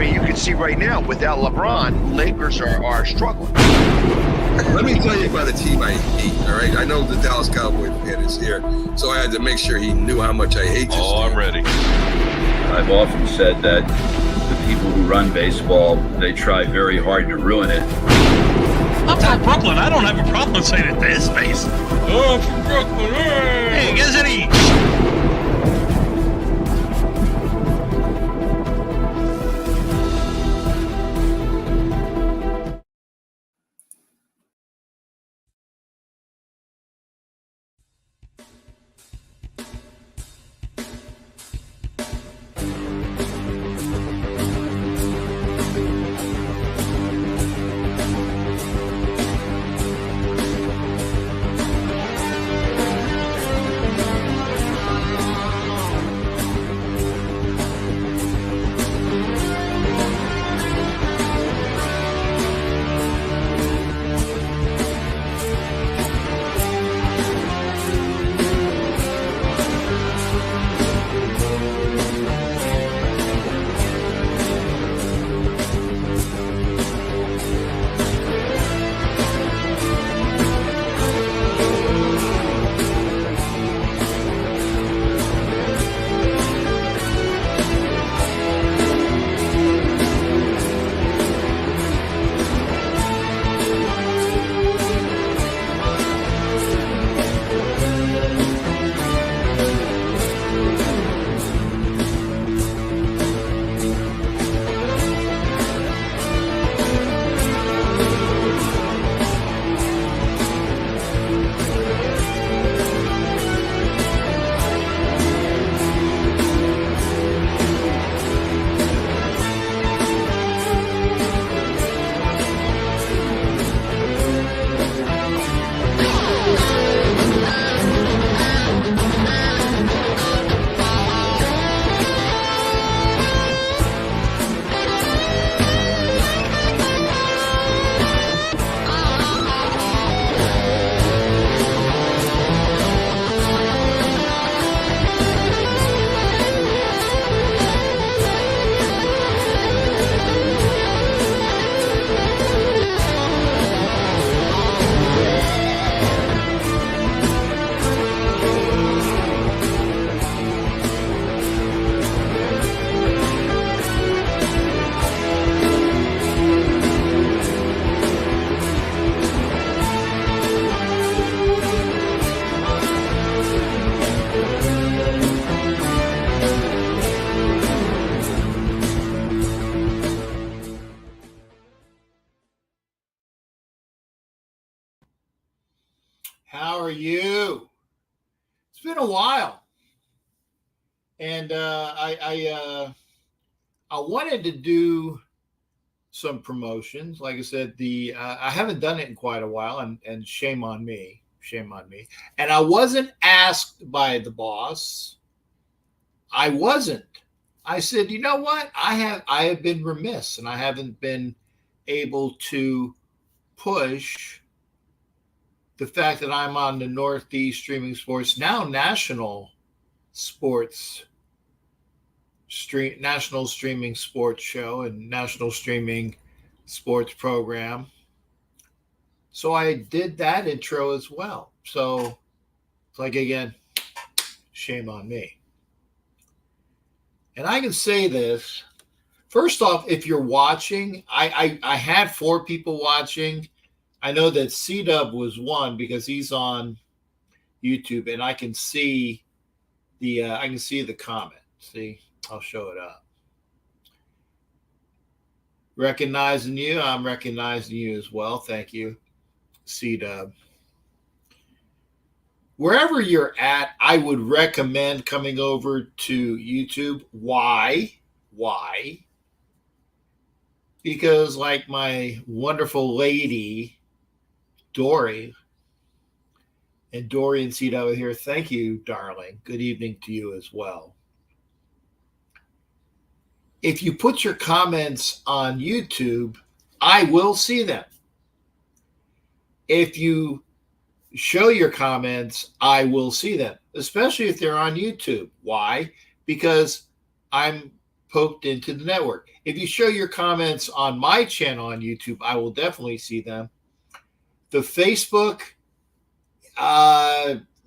mean, you can see right now, without LeBron, Lakers are struggling. Let me tell you about a team I hate, all right? I know the Dallas Cowboy fan is here, so I had to make sure he knew how much I hate this team. I'm ready. I've often said that the people who run baseball, they try very hard to ruin it. I'm from Brooklyn. I don't have a problem saying it to his face. Oh, from Brooklyn. Hey, you guys any... How are you? It's been a while, and I wanted to do some promotions. Like I said, I haven't done it in quite a while, and shame on me, And I wasn't asked by the boss. I wasn't. I said, you know what? I have been remiss, and I haven't been able to push the fact that I'm on the Northeast Streaming Sports, now national streaming sports show and national streaming sports program. So I did that intro as well. So it's like, again, shame on me. And I can say this. First off, if you're watching, I had 4 people watching. I know that C-Dub was one because he's on YouTube, and I can see the comment. See, I'll show it up. Recognizing you, I'm recognizing you as well. Thank you, C-Dub. Wherever you're at, I would recommend coming over to YouTube. Why? Because like my wonderful lady, Dory, and Dory and Cito over here, thank you, darling. Good evening to you as well. If you put your comments on YouTube, I will see them. If you show your comments, I will see them, especially if they're on YouTube. Why? Because I'm poked into the network. If you show your comments on my channel on YouTube, I will definitely see them. The Facebook,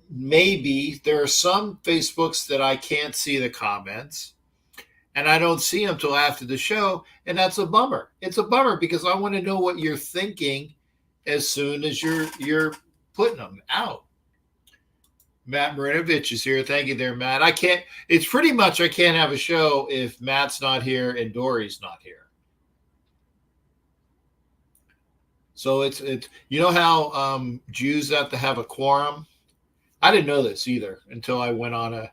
maybe. There are some Facebooks that I can't see the comments, and I don't see them till after the show, and that's a bummer. It's a bummer because I want to know what you're thinking as soon as you're putting them out. Matt Marinovich is here. Thank you there, Matt. It's pretty much I can't have a show if Matt's not here and Dory's not here. So it's you know how Jews have to have a quorum? I didn't know this either until I went on the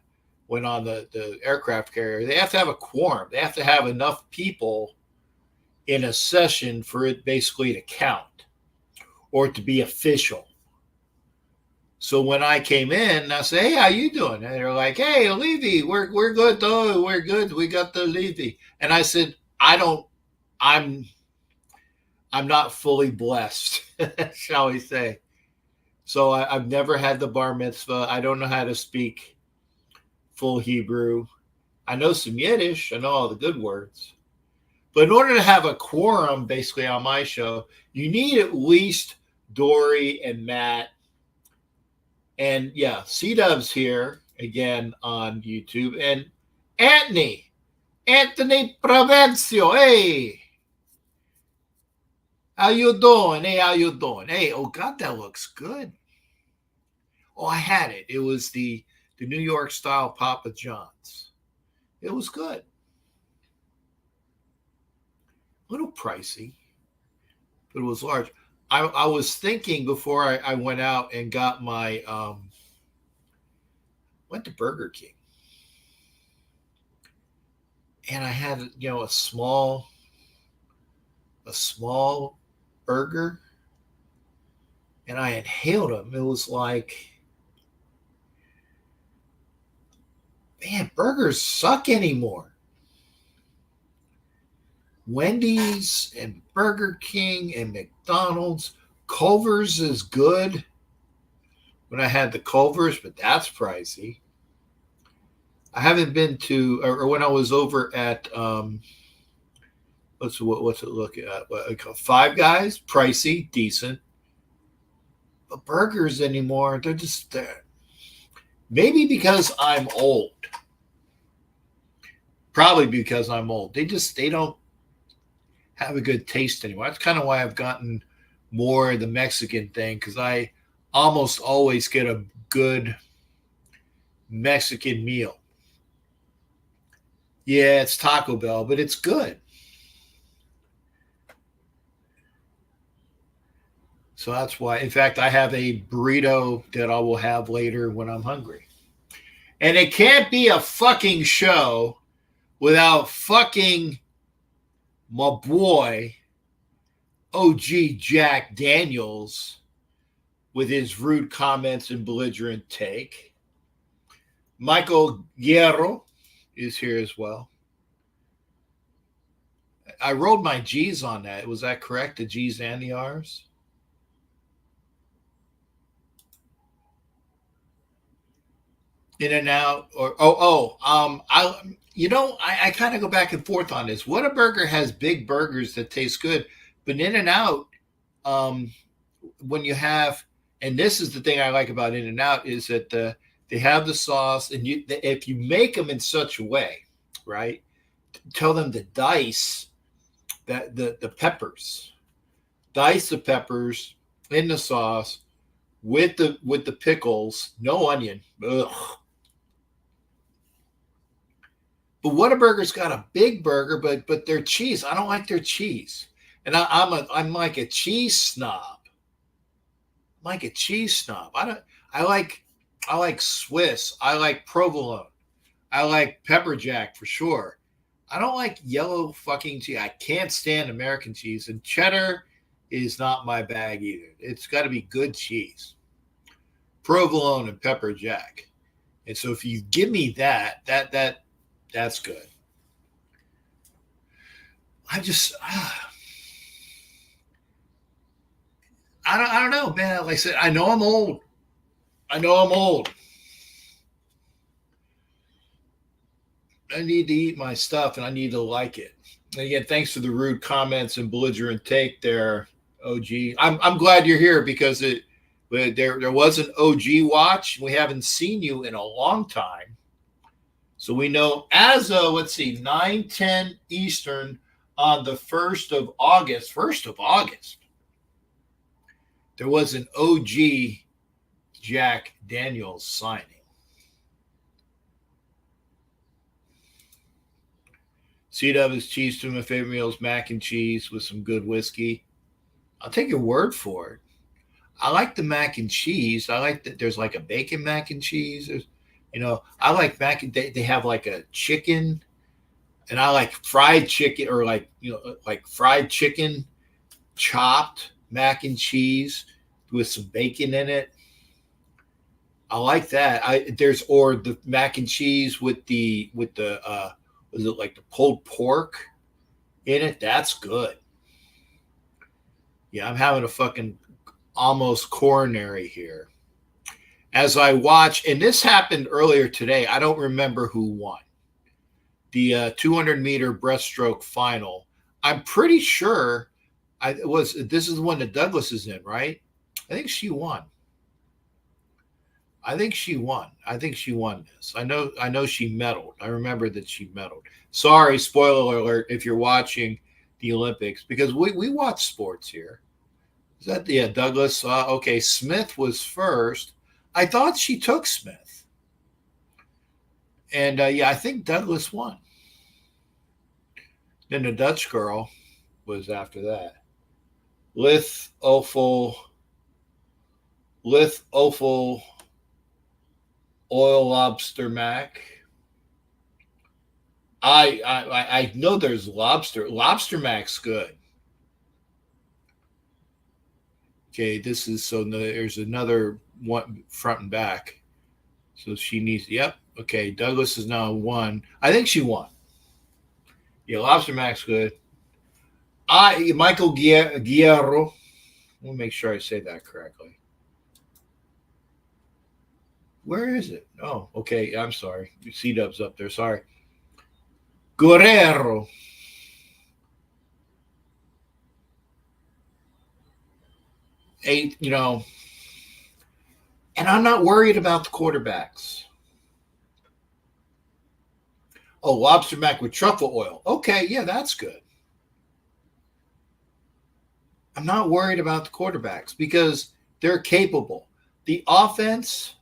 aircraft carrier. They have to have a quorum. They have to have enough people in a session for it basically to count or to be official. So when I came in, I said, "Hey, how you doing?" And they're like, "Hey, Levy, we're good though. We're good. We got the Levy." And I said, I'm not fully blessed, shall we say. So I've never had the bar mitzvah. I don't know how to speak full Hebrew. I know some Yiddish. I know all the good words. But in order to have a quorum basically on my show, you need at least Dory and Matt. And yeah, C-Dub's here again on YouTube. And Anthony Provencio. Hey, how you doing? Hey, how you doing? Hey, oh God, that looks good. Oh, I had it. It was the New York style Papa John's. It was good. A little pricey, but it was large. I was thinking before I went out and got my went to Burger King, and I had a small burger, and I inhaled them. It was like, man, burgers suck anymore. Wendy's and Burger King and McDonald's. Culver's is good when I had the Culver's, but that's pricey. I haven't been to, or when I was over at, what's it look at? What I call Five Guys, pricey, decent. But burgers anymore, they're just there. Maybe because I'm old. Probably because I'm old. They don't have a good taste anymore. That's kind of why I've gotten more of the Mexican thing, because I almost always get a good Mexican meal. Yeah, it's Taco Bell, but it's good. So that's why, in fact, I have a burrito that I will have later when I'm hungry. And it can't be a fucking show without fucking my boy, OG Jack Daniels, with his rude comments and belligerent take. Michael Guerrero is here as well. I rolled my G's on that. Was that correct? The G's and the R's? In and out, or I kind of go back and forth on this. Whataburger has big burgers that taste good, but In and Out, when you have, and this is the thing I like about In and Out, is that they have the sauce, and if you make them in such a way, right? Tell them to dice the peppers, dice the peppers in the sauce with the pickles, no onion. Ugh. But Whataburger's got a big burger, but their cheese, I don't like their cheese. And I'm like a cheese snob. I'm like a cheese snob. I like Swiss. I like provolone. I like pepper jack for sure. I don't like yellow fucking cheese. I can't stand American cheese, and cheddar is not my bag either. It's got to be good cheese. Provolone and pepper jack. And so if you give me that's good. I don't know, man. Like I said, I know I'm old. I need to eat my stuff and I need to like it. And again, thanks for the rude comments and belligerent take there, OG. I'm glad you're here because there was an OG watch. We haven't seen you in a long time. So we know as of, let's see, 9:10 Eastern on the 1st of August, there was an OG Jack Daniels signing. CW's cheese to my favorite meals, mac and cheese with some good whiskey. I'll take your word for it. I like the mac and cheese. I like that there's like a bacon mac and cheese. There's, I like mac and they have like a chicken, and I like fried chicken or like fried chicken chopped mac and cheese with some bacon in it. I like that. There's the mac and cheese with the was it like the pulled pork in it? That's good. Yeah, I'm having a fucking almost coronary here. As I watch, and this happened earlier today, I don't remember who won. The 200-meter breaststroke final. I'm pretty sure this is the one that Douglas is in, right? I think she won. I think she won this. I know she medaled. I remember that she medaled. Sorry, spoiler alert if you're watching the Olympics, because we watch sports here. Is that Douglas? Okay, Smith was first. I thought she took Smith. And I think Douglas won. Then the Dutch girl was after that. Lith Offal Oil Lobster Mac. I know there's lobster. Lobster Mac's good. Okay, there's another one front and back. So she needs, yep. Okay, Douglas is now won. I think she won. Yeah, Lobster Mac's good. Michael Guerrero. Let me make sure I say that correctly. Where is it? Oh, okay. I'm sorry. C-Dub's up there. Sorry. Guerrero. And I'm not worried about the quarterbacks. Oh, lobster mac with truffle oil. Okay, yeah, that's good. I'm not worried about the quarterbacks because they're capable. The offense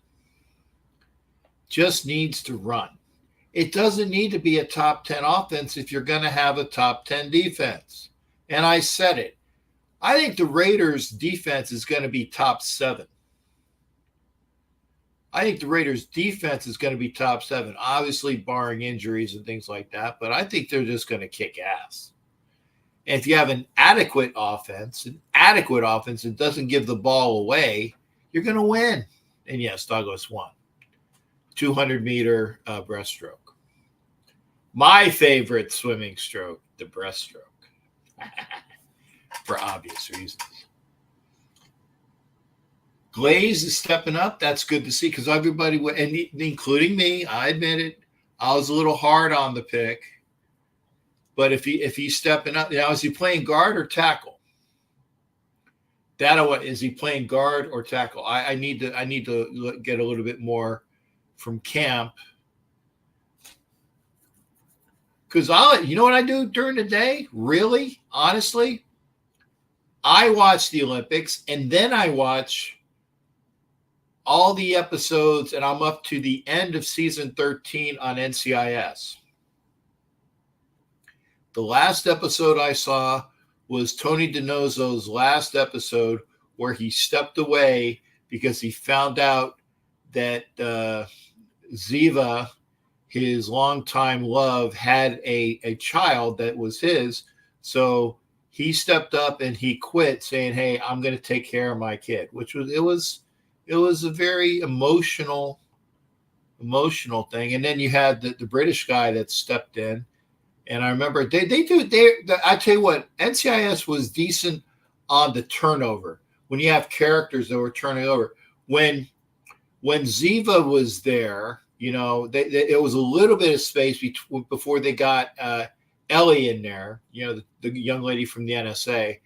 just needs to run. It doesn't need to be a top 10 offense if you're going to have a top 10 defense. And I said it. I think the Raiders' defense is going to be top 7. I think the Raiders' defense is going to be top 7, obviously barring injuries and things like that. But I think they're just going to kick ass. And if you have an adequate offense that doesn't give the ball away, you're going to win. And yes, Douglas won. 200-meter breaststroke. My favorite swimming stroke, the breaststroke. For obvious reasons. Glaze is stepping up. That's good to see because everybody, and including me, I admit it, I was a little hard on the pick. But if he's stepping up, now is he playing guard or tackle? Is he playing guard or tackle? I need to get a little bit more from camp. Because you know what I do during the day? Really? Honestly? I watch the Olympics and then I watch all the episodes and I'm up to the end of season 13 on NCIS. The last episode I saw was Tony DiNozzo's last episode where he stepped away because he found out that Ziva, his longtime love, had a child that was his. So he stepped up and he quit saying, hey, I'm going to take care of my kid, which was a very emotional thing. And then you had the British guy that stepped in. And I remember I tell you what, NCIS was decent on the turnover. When you have characters that were turning over, when Ziva was there, It was a little bit of space before they got Ellie in there, the young lady from the NSA.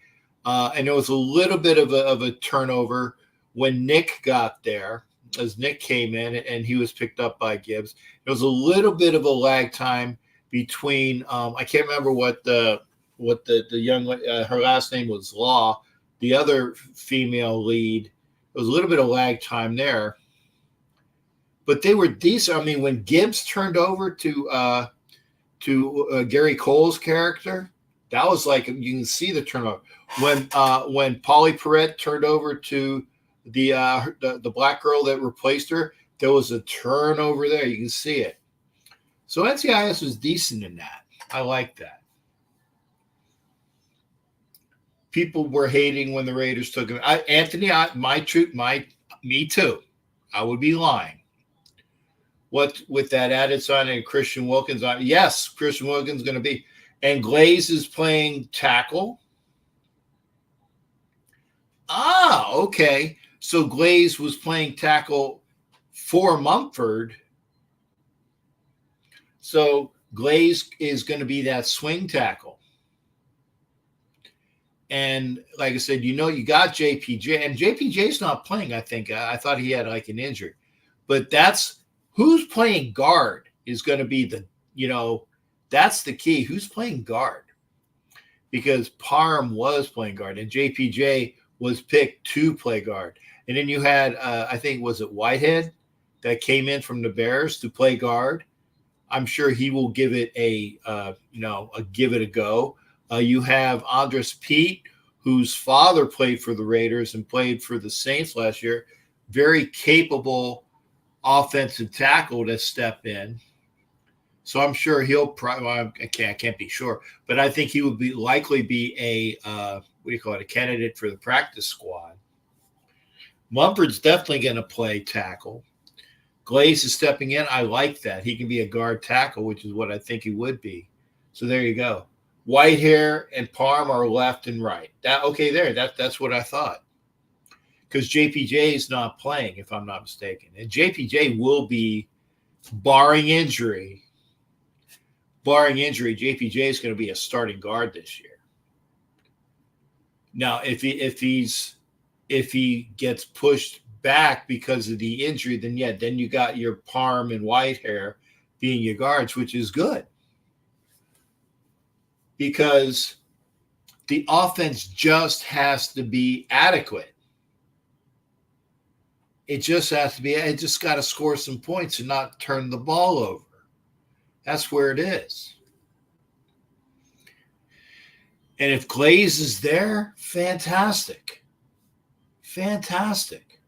And there was a little bit of a turnover when Nick got there, as Nick came in and he was picked up by Gibbs. There was a little bit of a lag time between, I can't remember what the young, her last name was Law, the other female lead. There was a little bit of lag time there. But they were decent. I mean, when Gibbs turned over to Gary Cole's character, that was like, you can see the turnover. When Polly Perrette turned over to the black girl that replaced her, there was a turnover there. You can see it. So NCIS was decent in that. I like that. People were hating when the Raiders took him. Anthony, me too. I would be lying. What with that added signing Christian Wilkins on? Yes, Christian Wilkins is going to be, and Glaze is playing tackle. Okay. So Glaze was playing tackle for Mumford. So Glaze is going to be that swing tackle. And like I said, you got JPJ, and JPJ's not playing, I think. I thought he had like an injury. But that's who's playing guard is going to be that's the key. Who's playing guard? Because Parham was playing guard, and JPJ was picked to play guard. And then you had, I think, was it Whitehead that came in from the Bears to play guard? I'm sure he will give it give it a go. You have Andres Pete, whose father played for the Raiders and played for the Saints last year. Very capable offensive tackle to step in. So I'm sure he'll probably, I can't be sure, but I think he would likely be a candidate for the practice squad. Mumford's definitely going to play tackle. Glaze is stepping in. I like that. He can be a guard tackle, which is what I think he would be. So there you go. Whitehair and Parham are left and right. That's what I thought. Because JPJ is not playing, if I'm not mistaken. And JPJ will be, barring injury, JPJ is going to be a starting guard this year. Now, if he gets pushed back because of the injury, then you got your Parham and Whitehair being your guards, which is good. Because the offense just has to be adequate. It just has to be, it just got to score some points and not turn the ball over. That's where it is. And if Glaze is there, fantastic. Fantastic.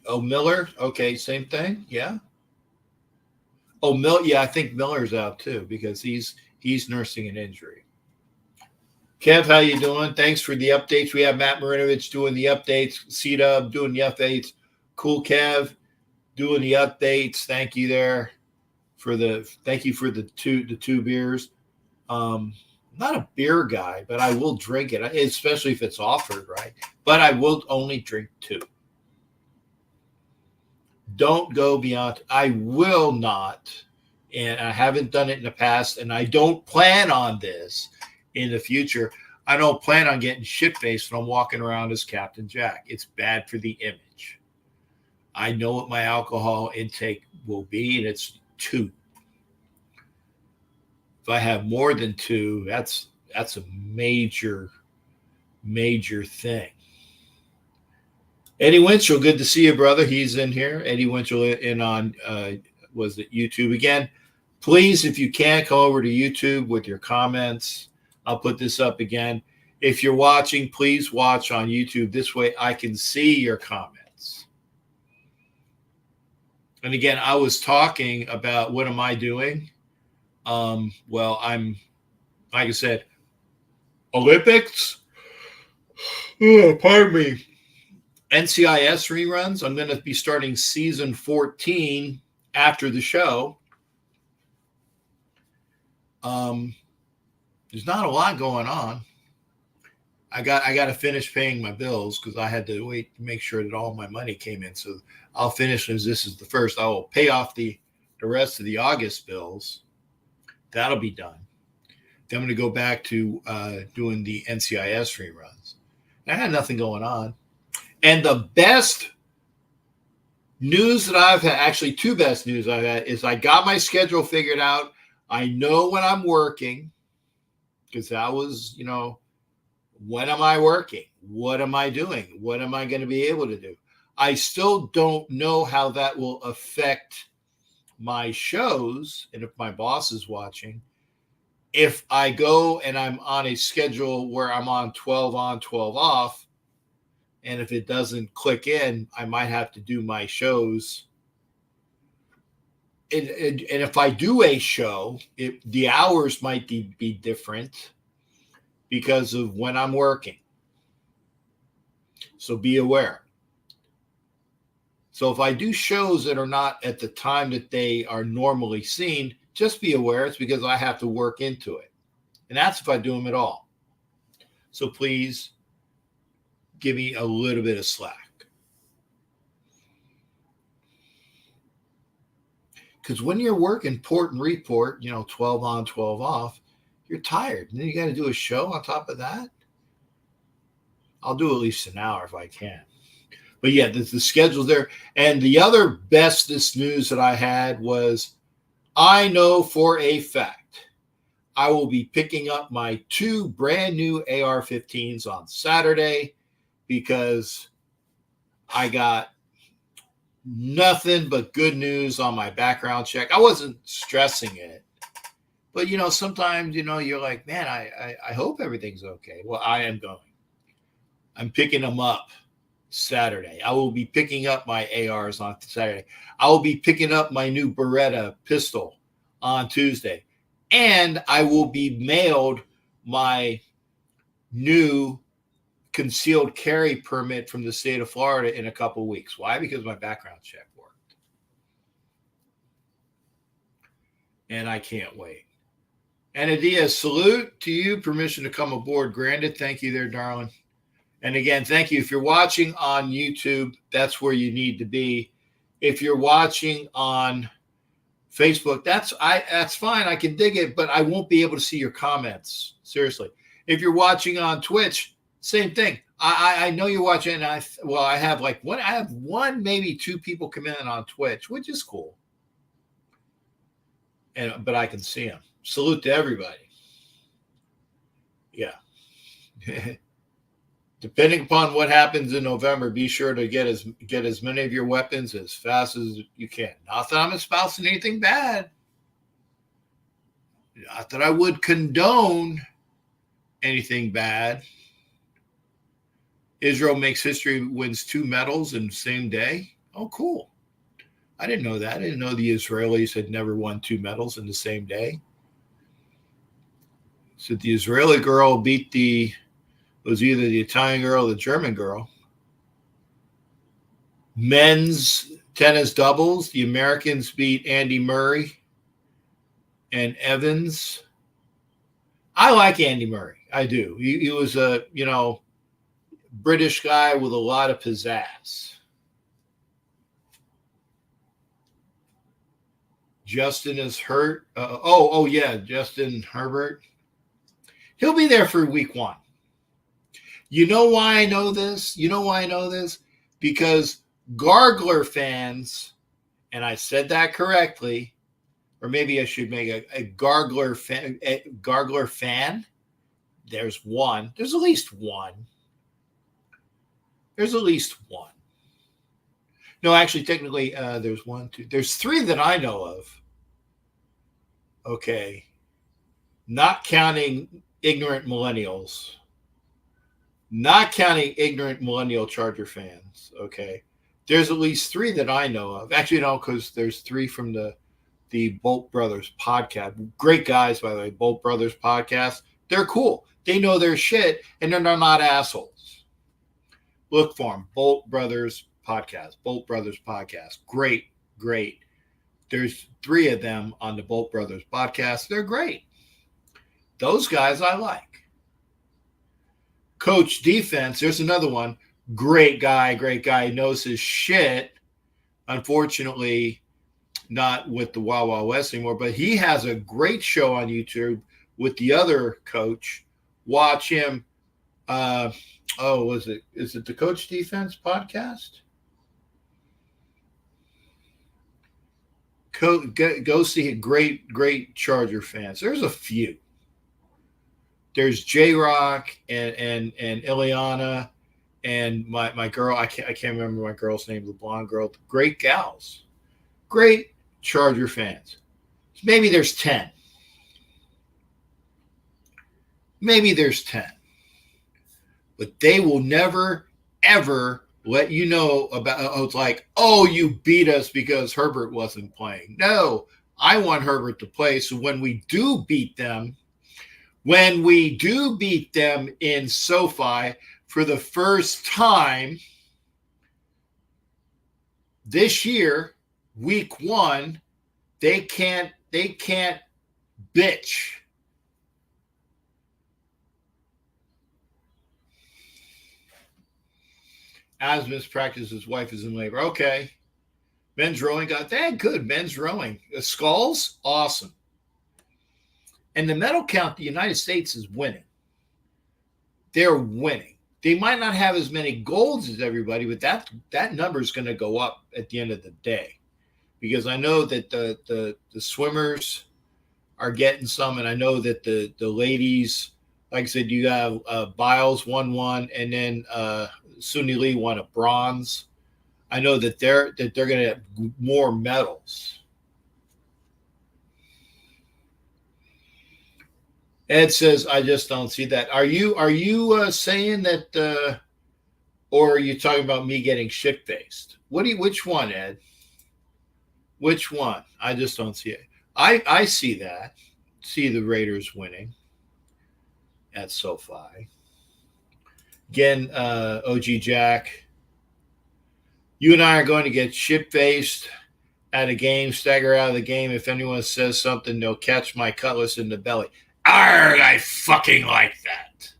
Oh, Miller? Okay, same thing. Yeah. Oh, I think Miller's out too because he's nursing an injury. Kev, how you doing? Thanks for the updates. We have Matt Marinovich doing the updates. C-Dub doing the updates. Cool Kev doing the updates. Thank you there for the two beers. I'm not a beer guy, but I will drink it, especially if it's offered, right? But I will only drink 2. Don't go beyond. I will not, and I haven't done it in the past, and I don't plan on this in the future. I don't plan on getting shit-faced when I'm walking around as Captain Jack. It's bad for the image. I know what my alcohol intake will be, and it's 2. If I have more than 2, that's a major thing. Eddie Winchell, good to see you, brother. He's in here. Eddie Winchell in on, was it YouTube again? Please, if you can, come over to YouTube with your comments. I'll put this up again. If you're watching, please watch on YouTube. This way I can see your comments. And again, I was talking about what am I doing? Well, I'm, like I said, Olympics. Oh, pardon me. NCIS reruns. I'm going to be starting season 14 after the show. There's not a lot going on. I got to finish paying my bills because I had to wait to make sure that all my money came in. So I'll finish as this is the first. I will pay off the rest of the August bills. That'll be done. Then I'm going to go back to doing the NCIS reruns. I had nothing going on. And the best news that I've had, actually two best news I've had, is I got my schedule figured out. I know when I'm working because that was, when am I working? What am I doing? What am I going to be able to do? I still don't know how that will affect my shows. And if my boss is watching, if I go and I'm on a schedule where I'm on 12 on, 12 off, and if it doesn't click in, I might have to do my shows. And if I do a show, the hours might be different because of when I'm working. So be aware. So if I do shows that are not at the time that they are normally seen, just be aware it's because I have to work into it. And that's if I do them at all. So please give me a little bit of slack. Because when you're working port and report, 12 on, 12 off, you're tired. And then you got to do a show on top of that. I'll do at least an hour if I can. But yeah, the schedule's there. And the other bestest news that I had was I know for a fact I will be picking up my 2 brand new AR-15s on Saturday because I got nothing but good news on my background check. I wasn't stressing it. But, sometimes, you're like, man, I hope everything's okay. Well, I am going. I'm picking them up Saturday. I will be picking up my ARs on Saturday. I will be picking up my new Beretta pistol on Tuesday. And I will be mailed my new concealed carry permit from the state of Florida in a couple of weeks. Why? Because my background check worked. And I can't wait. And Adia, salute to you. Permission to come aboard granted. Thank you there, darling. And again, thank you. If you're watching on YouTube, that's where you need to be. If you're watching on Facebook, that's fine. I can dig it, but I won't be able to see your comments. Seriously. If you're watching on Twitch, same thing. I know you're watching. I have one, maybe 2 people come in on Twitch, which is cool. But I can see them. Salute to everybody. Yeah. Depending upon what happens in November, be sure to get as many of your weapons as fast as you can. Not that I'm espousing anything bad. Not that I would condone anything bad. Israel makes history, wins 2 medals in the same day. Oh, cool. I didn't know that. I didn't know the Israelis had never won 2 medals in the same day. So the Israeli girl beat was either the Italian girl or the German girl. Men's tennis doubles, the Americans beat Andy Murray and Evans. I like Andy Murray. I do. He was a, British guy with a lot of pizzazz. Justin is hurt. Justin Herbert. He'll be there for week 1. You know why I know this? Because Gargler fans, and I said that correctly, or maybe I should make a Gargler fan. There's one. There's at least one. No, actually, technically, there's 1, 2. There's 3 that I know of. Okay. Not counting ignorant millennials. Not counting ignorant millennial Charger fans. Okay. There's at least 3 that I know of. Actually, no, because there's 3 from the Bolt Brothers podcast. Great guys, by the way. Bolt Brothers podcast. They're cool. They know their shit, and they're not assholes. Look for them. Bolt Brothers podcast. Bolt Brothers podcast. Great. There's 3 of them on the Bolt Brothers podcast. They're great. Those guys I like. coach defense. There's another one. Great guy, knows his shit. Unfortunately, not with the Wild Wild West anymore, but he has a great show on YouTube with the other coach. Watch him. Is it the Coach Defense podcast? Go see it. Great Charger fans. There's a few. There's J-Rock and Ileana and my girl. I can't remember my girl's name. The blonde girl. Great gals. Great Charger fans. Maybe there's 10. Maybe there's 10. But they will never, ever let you know about, it's like, oh, you beat us because Herbert wasn't playing. No, I want Herbert to play. So when we do beat them in SoFi for the first time this year, week 1, they can't bitch. Asmus practice, his wife is in labor. Okay. Men's rowing got that good. Men's rowing. The sculls, awesome. And the medal count, the United States is winning. They're winning. They might not have as many golds as everybody, but that number is going to go up at the end of the day. Because I know that the swimmers are getting some, and I know that the ladies, like I said, you have Biles won one, and then Suni Lee won a bronze. I know that they're going to have more medals. Ed says, I just don't see that. Are you saying that, or are you talking about me getting shit-faced? Which one, Ed? Which one? I just don't see it. I see that. See the Raiders winning at SoFi. Again, OG Jack, you and I are going to get shit-faced at a game, stagger out of the game. If anyone says something, they'll catch my cutlass in the belly. Arrgh, I fucking like that.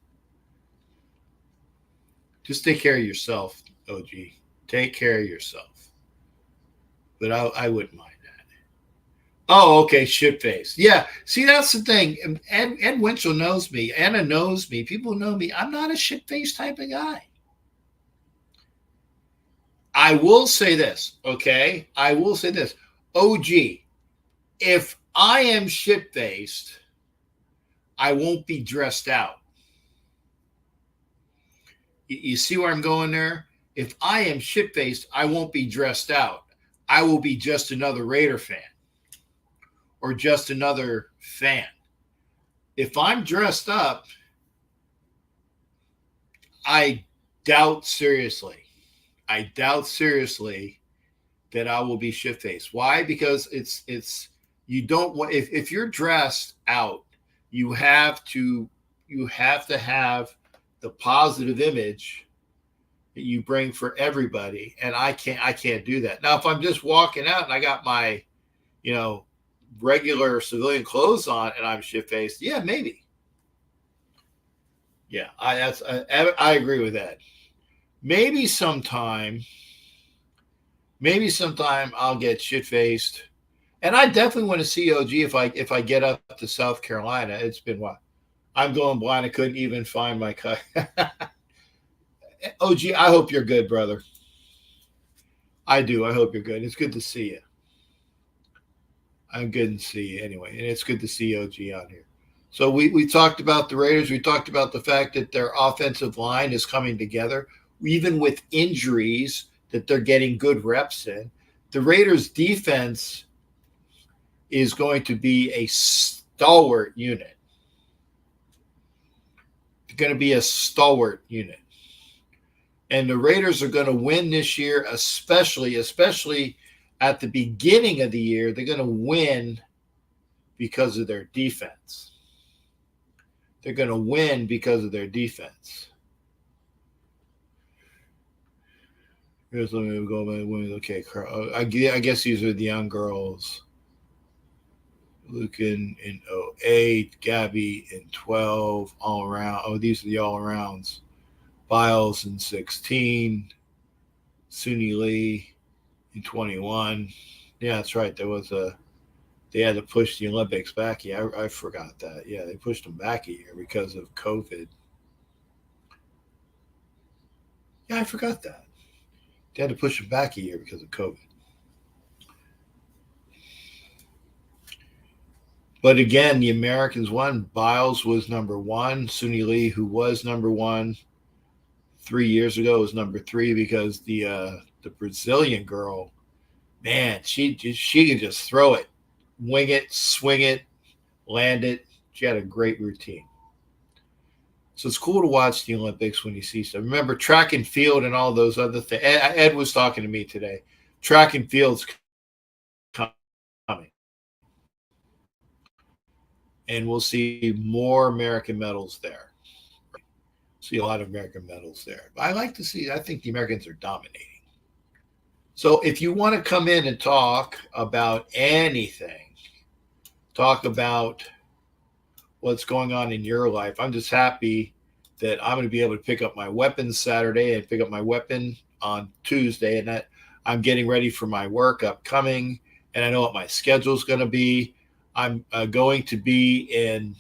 Just take care of yourself, OG. Take care of yourself. But I wouldn't mind that. Oh, okay, shit-faced. Yeah, see, that's the thing. Ed Winchell knows me. Anna knows me. People know me. I'm not a shit-faced type of guy. I will say this, okay? I will say this. OG, if I am shit-faced, I won't be dressed out. You see where I'm going there? If I am shit-faced, I won't be dressed out. I will be just another Raider fan or just another fan. If I'm dressed up, I doubt seriously that I will be shit-faced. Why? Because it's you don't want, if you're dressed out, you have to have the positive image that you bring for everybody, and I can't do that. Now, if I'm just walking out and I got my, regular civilian clothes on and I'm shit-faced, yeah, maybe. Yeah, I agree with that. Maybe sometime I'll get shit-faced. And I definitely want to see OG if I get up to South Carolina. It's been what? I'm going blind. I couldn't even find my cut. OG, I hope you're good, brother. I do. I hope you're good. It's good to see you. I'm good to see you anyway. And it's good to see OG on here. So we talked about the Raiders. We talked about the fact that their offensive line is coming together, even with injuries, that they're getting good reps in. The Raiders' defense is going to be a stalwart unit. It's going to be a stalwart unit. And the Raiders are going to win this year, especially at the beginning of the year. They're going to win because of their defense. They're going to win because of their defense. Here's let me go back. Okay, I guess these are the young girls. Luke in 08, Gabby in 12, all around. Oh, these are the all arounds. Biles in 16, Suni Lee in 21. Yeah, that's right. They had to push the Olympics back. Yeah, I forgot that. Yeah, they pushed them back a year because of COVID. Yeah, I forgot that. They had to push them back a year because of COVID. But again, the Americans won. Biles was number one. Suni Lee, who was number one 3 years ago, was number three because the Brazilian girl, man, she can just throw it, wing it, swing it, land it. She had a great routine. So it's cool to watch the Olympics when you see stuff. Remember track and field and all those other things. Ed was talking to me today. Track and field's coming. And we'll see more American medals there. See a lot of American medals there. But I like to see, I think the Americans are dominating. So if you want to come in and talk about anything, talk about what's going on in your life, I'm just happy that I'm going to be able to pick up my weapons Saturday and pick up my weapon on Tuesday, and that I'm getting ready for my work upcoming, and I know what my schedule is going to be. I'm going to be in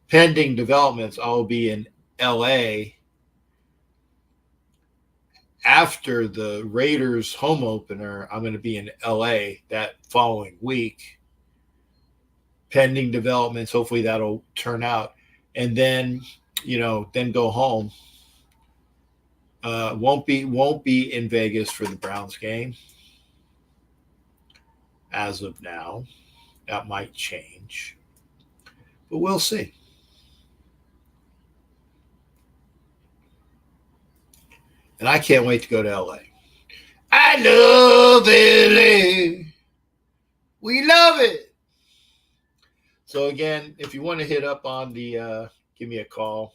pending developments. I'll be in LA after the Raiders home opener. I'm going to be in LA that following week. Pending developments. Hopefully that'll turn out. And then, then go home. Won't be in Vegas for the Browns game as of now. That might change, but we'll see. And I can't wait to go to LA. I love LA. We love it. So again, if you want to hit up on the, give me a call.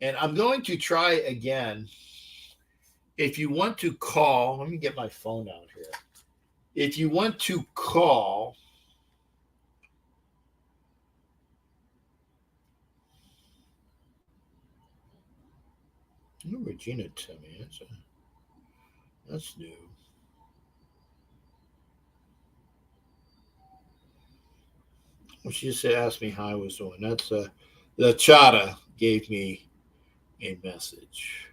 And I'm going to try again. If you want to call, let me get my phone out here. If you want to call, Regina tell me that's new. Well, she just asked me how I was doing. That's the Chata gave me a message.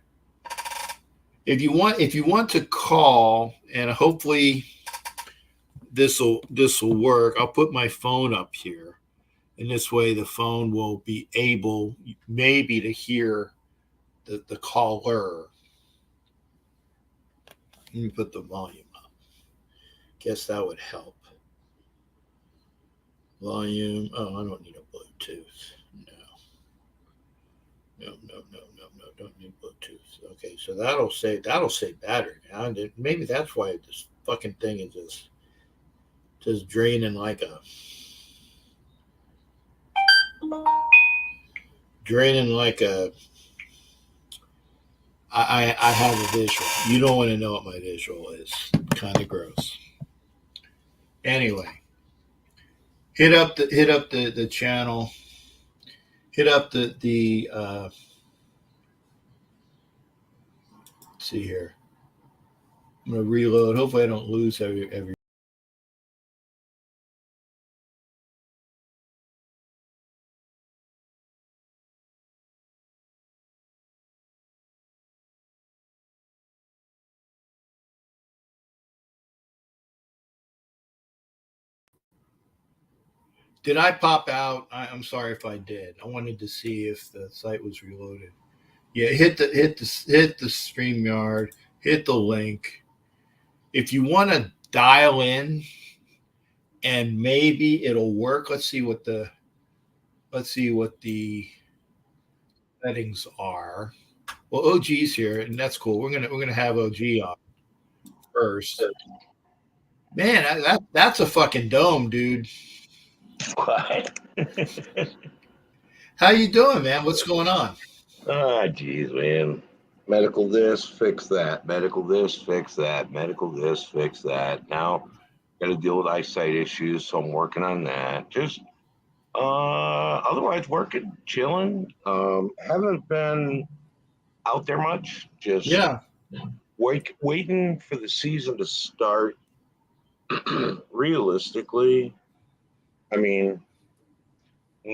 If you want to call, and hopefully this will work, I'll put my phone up here, and this way the phone will be able maybe to hear the caller. Let me put the volume up. Guess that would help. Volume. Oh, I don't need a Bluetooth. No. Don't need Bluetooth. Okay, so that'll say battery now. Maybe that's why this fucking thing is just draining like a I have a visual. You don't want to know what my visual is. Kind of gross. Anyway, hit up the channel. Hit up the let's see here. I'm gonna reload. Hopefully I don't lose every Did I pop out? I'm sorry if I did. I wanted to see if the site was reloaded. Yeah, hit the StreamYard, hit the link. If you want to dial in and maybe it'll work. Let's see what the settings are. Well, OG's here, and that's cool. We're gonna have OG on first. Man, that's a fucking dome, dude. What? How you doing, man? What's going on? Ah, geez, man. Medical this, fix that. Medical this, fix that. Medical this, fix that. Now, got to deal with eyesight issues, so I'm working on that. Just Otherwise, working, chilling. Haven't been out there much. Just waiting for the season to start. Realistically, I mean,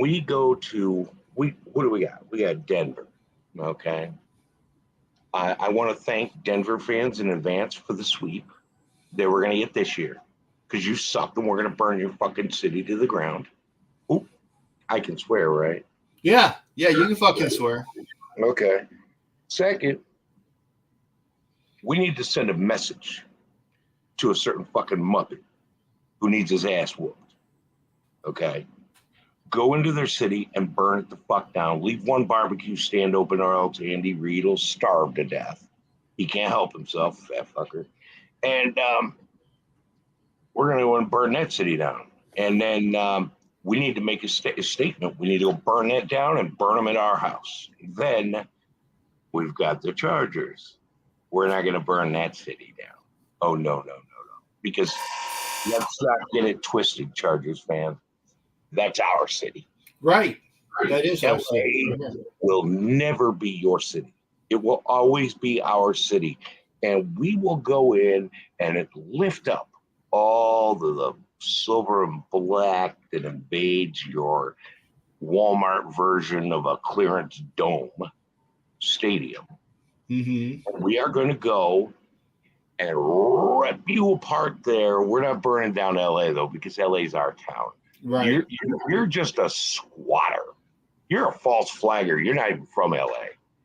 we go to what do we got? We got Denver. Okay. I want to thank Denver fans in advance for the sweep that we're going to get this year because you sucked and we're going to burn your fucking city to the ground. Oop, I can swear, right? Yeah, you can fucking swear. Okay. Second, we need to send a message to a certain fucking muppet who needs his ass whooped. Okay. Go into their city and burn it the fuck down. Leave one barbecue stand open or else Andy Reid will starve to death. He can't help himself, fat fucker. And we're going to go and burn that city down. And then we need to make a statement. We need to go burn that down and burn them at our house. Then we've got the Chargers. We're not going to burn that city down. Oh, no. Because let's not get it twisted, Chargers fan. That's our city. Right. That is our city. Will never be your city. It will always be our city. And we will go in and lift up all the silver and black that invades your Walmart version of a clearance dome stadium. Mm-hmm. And we are going to go and rip you apart there. We're not burning down LA, though, because LA is our town. Right. You're just a squatter. You're a false flagger. You're not even from LA.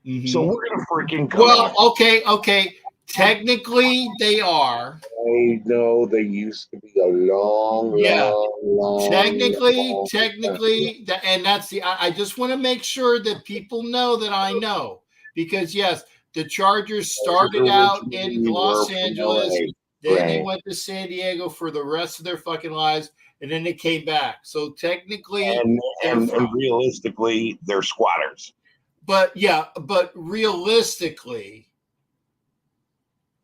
Mm-hmm. So we're gonna freaking come. Well, okay. Technically, they are. I know they used to be a long. Technically, and that's the. I just want to make sure that people know that I know because yes, the Chargers started out in Los Angeles. Then they went to San Diego for the rest of their fucking lives, and then they came back. So technically, and realistically, they're squatters. But realistically,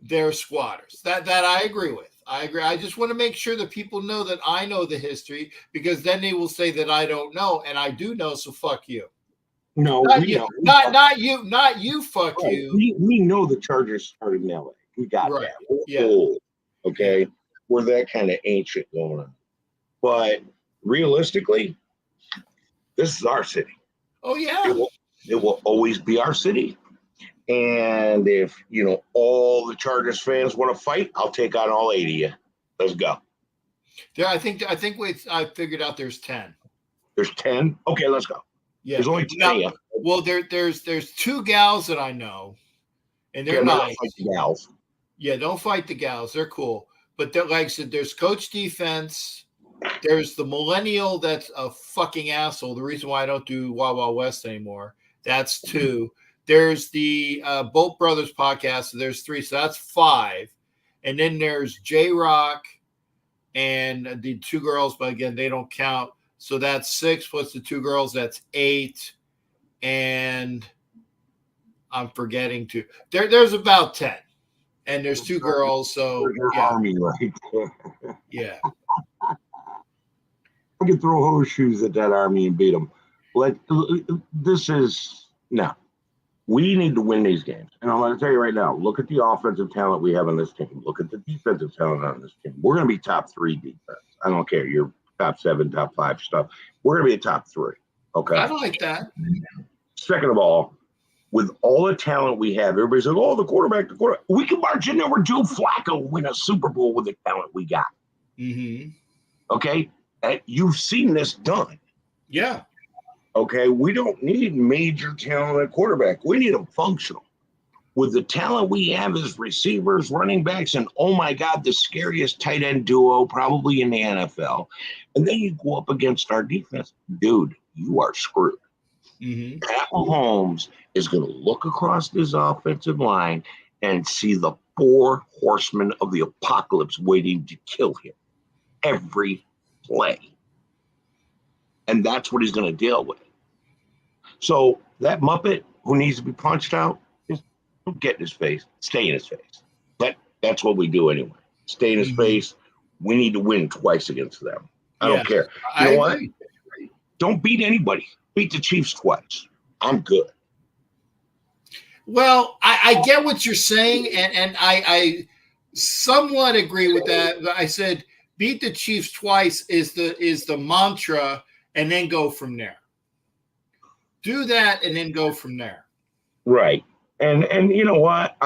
they're squatters. That I agree with. I agree. I just want to make sure that people know that I know the history because then they will say that I don't know, and I do know. So fuck you. No, not you. Not you. Fuck right. you. We know the Chargers started in LA. We got that. We're old. Okay, we're that kind of ancient going on. But realistically, this is our city. Oh yeah, it will always be our city. And if all the Chargers fans want to fight, I'll take on all 80 of you. Let's go. Yeah, I think I figured out there's 10. There's 10. Okay, let's go. Yeah, there's only 10. Now, well, there's 2 gals that I know, and they're nice. Gals. Yeah, don't fight the gals. They're cool. But like I said, there's Coach Defense. There's the millennial that's a fucking asshole. The reason why I don't do Wild Wild West anymore. That's 2. There's the Bolt Brothers podcast. So there's 3. So that's 5. And then there's J-Rock and the 2 girls. But again, they don't count. So that's 6 plus the 2 girls. That's 8. And I'm forgetting 2. There's about 10. And there's 2 girls, so army, right? Yeah. I could throw horseshoes at that army and beat them. We need to win these games. And I'm going to tell you right now, look at the offensive talent we have on this team. Look at the defensive talent on this team. We're going to be top 3 defense. I don't care. You're top 7, top 5 stuff. We're going to be a top 3. Okay. I like that. Second of all, with all the talent we have, everybody's like, oh, the quarterback. We can march in there with Joe Flacco win a Super Bowl with the talent we got. Mm-hmm. Okay? And you've seen this done. Yeah. Okay? We don't need major talent at quarterback. We need them functional. With the talent we have as receivers, running backs, and, oh, my God, the scariest tight end duo probably in the NFL. And then you go up against our defense. Dude, you are screwed. Mm-hmm. Pat Mahomes is going to look across this offensive line and see the 4 horsemen of the apocalypse waiting to kill him every play. And that's what he's going to deal with. So that Muppet who needs to be punched out, just don't get in his face. Stay in his face. That's what we do anyway. Stay in his face. We need to win twice against them. I don't care. You know what? Don't beat anybody. Beat the Chiefs twice. I'm good. Well, I get what you're saying, and I somewhat agree with that. But I said beat the Chiefs twice is the mantra, and then go from there. Do that and then go from there. Right. And you know what?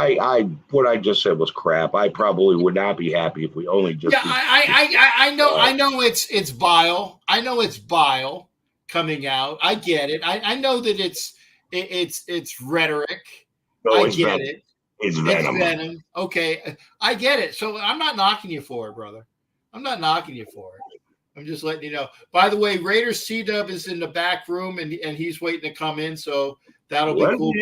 What I just said was crap. I probably would not be happy if we only just I know it's bile. I know it's bile coming out. I get it. I know that it's rhetoric. No, I it's get venom. it. It's venom. It's venom. Okay. I get it. So I'm not knocking you for it, brother. I'm not knocking you for it. I'm just letting you know. By the way, Raiders C-Dub is in the back room and he's waiting to come in. So that'll be cool.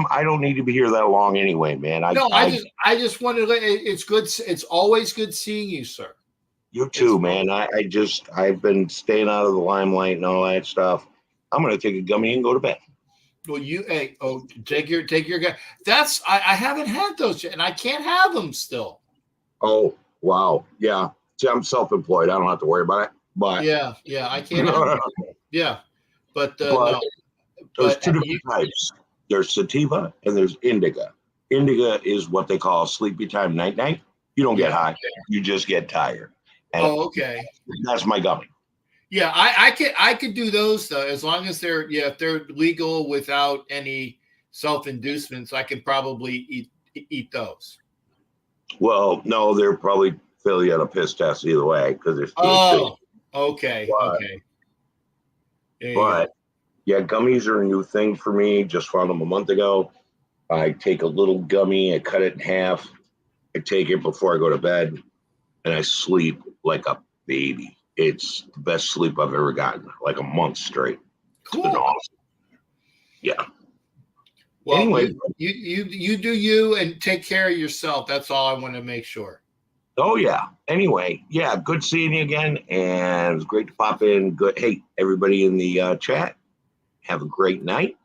I don't need to be here that long anyway, man. I just wanted to it's good. It's always good seeing you, sir. You too, man. I've been staying out of the limelight and all that stuff. I'm gonna take a gummy and go to bed. Well, take your guy. I haven't had those yet, and I can't have them still. Oh, wow. Yeah. See, I'm self-employed. I don't have to worry about it. But yeah, I can't have them. Yeah. But no. There's two different types. There's sativa and there's indica. Indica is what they call sleepy time night. You don't get high. You just get tired. And okay. That's my gummy. Yeah, I could do those though, as long as if they're legal without any self-inducements. I can probably eat those. Well, no, they're probably fill you on a piss test either way because there's okay. But yeah, gummies are a new thing for me. Just found them a month ago. I take a little gummy, I cut it in half, I take it before I go to bed, and I sleep like a baby. It's the best sleep I've ever gotten, like a month straight. Cool. It's been awesome. Yeah. Well, anyway, you do you and take care of yourself. That's all I want to make sure. Oh yeah. Anyway, yeah, good seeing you again, and it was great to pop in. Good. Hey, everybody in the chat, have a great night,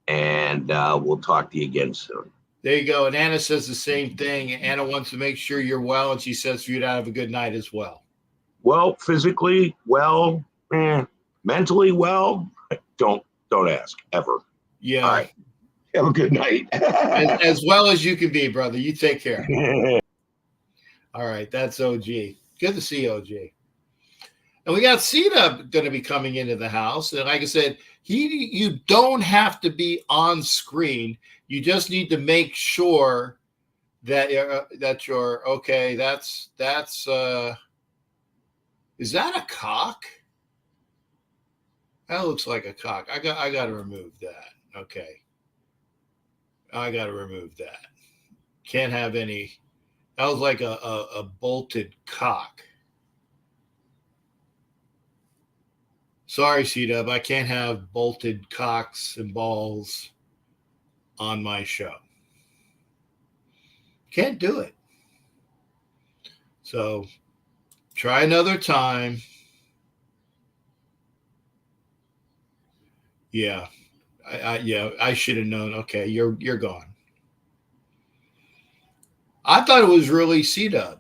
and we'll talk to you again soon. There you go. And Anna says the same thing. Anna wants to make sure you're well, and she says for you to have a good night as well. Well, physically well, mentally well. Don't ask ever. Yeah. All right. Have a good night. as well as you can be, brother. You take care. All right. That's OG. Good to see OG. And we got Cena going to be coming into the house. And like I said, you don't have to be on screen. You just need to make sure that you're okay. That's is that a cock? That looks like a cock. I got to remove that. Okay. I got to remove that. Can't have any. That was like a bolted cock. Sorry, C-Dub. I can't have bolted cocks and balls on my show. Can't do it. So try another time. Yeah. I should have known. Okay, you're gone. I thought it was really C-Dub.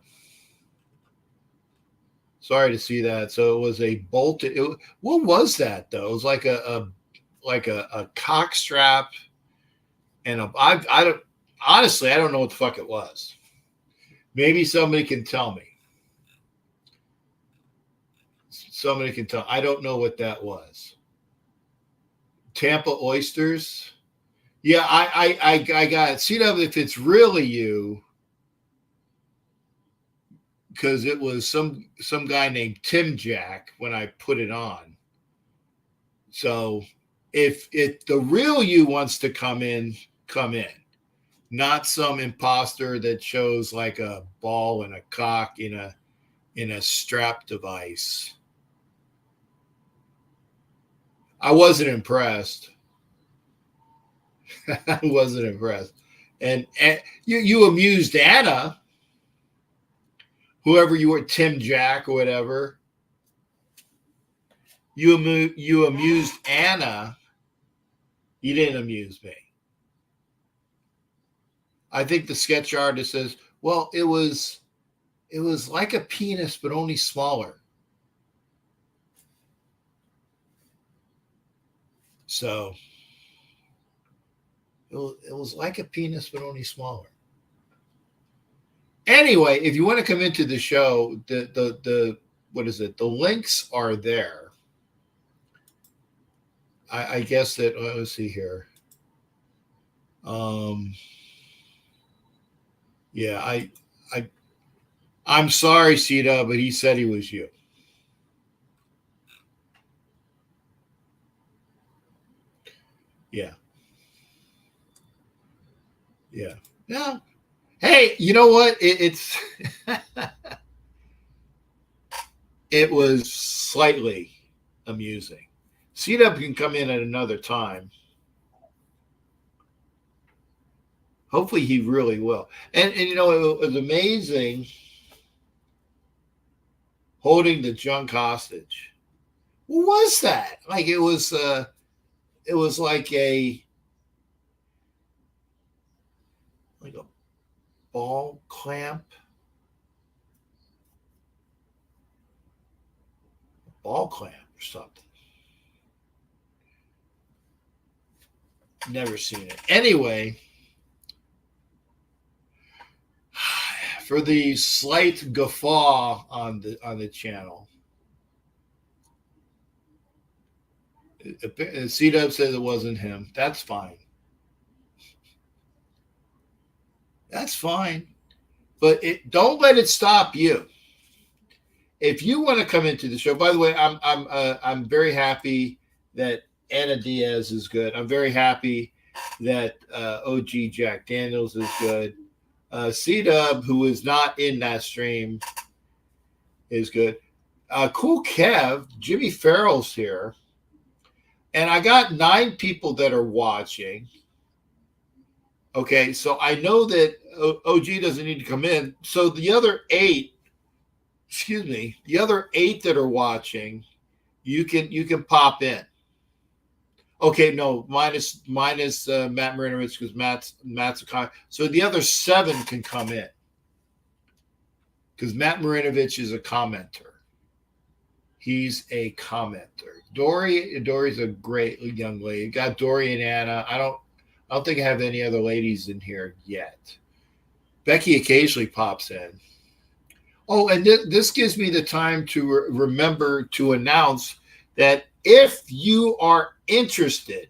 Sorry to see that. So it was a bolted. What was that though? It was like a cock strap, and I don't honestly I don't know what the fuck it was. Maybe somebody can tell me. Somebody can tell. I don't know what that was. Tampa oysters. Yeah, I got it. See, if it's really you, because it was some guy named Tim Jack when I put it on. So if the real you wants to come in, not some imposter that shows like a ball and a cock in a strap device. I wasn't impressed. I wasn't impressed. And you amused Anna, whoever you were, Tim Jack or whatever. You amused Anna. You didn't amuse me. I think the sketch artist says, well, it was like a penis, but only smaller. So it was like a penis, but only smaller. Anyway, if you want to come into the show, the what is it? The links are there. I guess that, let's see here. Yeah, I'm sorry, Sita, but he said he was you. Yeah. Yeah. Yeah. Hey, you know what? It's it was slightly amusing. C-Dub can come in at another time. Hopefully he really will. And you know, it was amazing holding the junk hostage. What was that? Like it was like a ball clamp. Ball clamp or something. Never seen it. Anyway, for the slight guffaw on the channel, C-Dub says it wasn't him. That's fine. That's fine. But don't let it stop you. If you want to come into the show, by the way, I'm very happy that Anna Diaz is good. I'm very happy that OG Jack Daniels is good. C-Dub, who is not in that stream, is good. Cool Kev, Jimmy Farrell's here. And I got 9 people that are watching. Okay, so I know that OG doesn't need to come in. So the other 8, the other 8 that are watching, you can pop in. Okay, no, minus Matt Marinovich because Matt's a con. So the other 7 can come in because Matt Marinovich is a commenter. He's a commenter. Dory's a great young lady. Got Dory and Anna. I don't think I have any other ladies in here yet. Becky occasionally pops in. Oh, and this gives me the time to remember to announce that if you are interested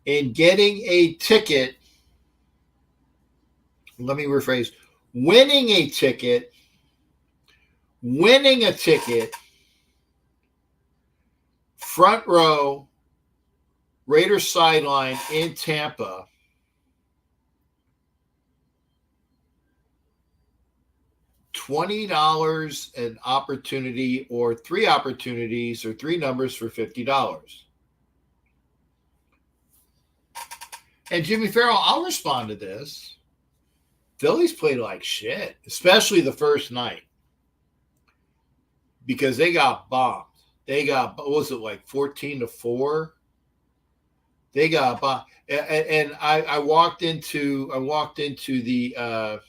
in getting a ticket, let me rephrase, winning a ticket, front row, Raiders sideline in Tampa, $20 an opportunity, or 3 opportunities, or 3 numbers for $50. And Jimmy Farrell, I'll respond to this. Phillies played like shit, especially the first night, because they got bombed. They got, what was it, like 14-4? They got bombed. And I walked into the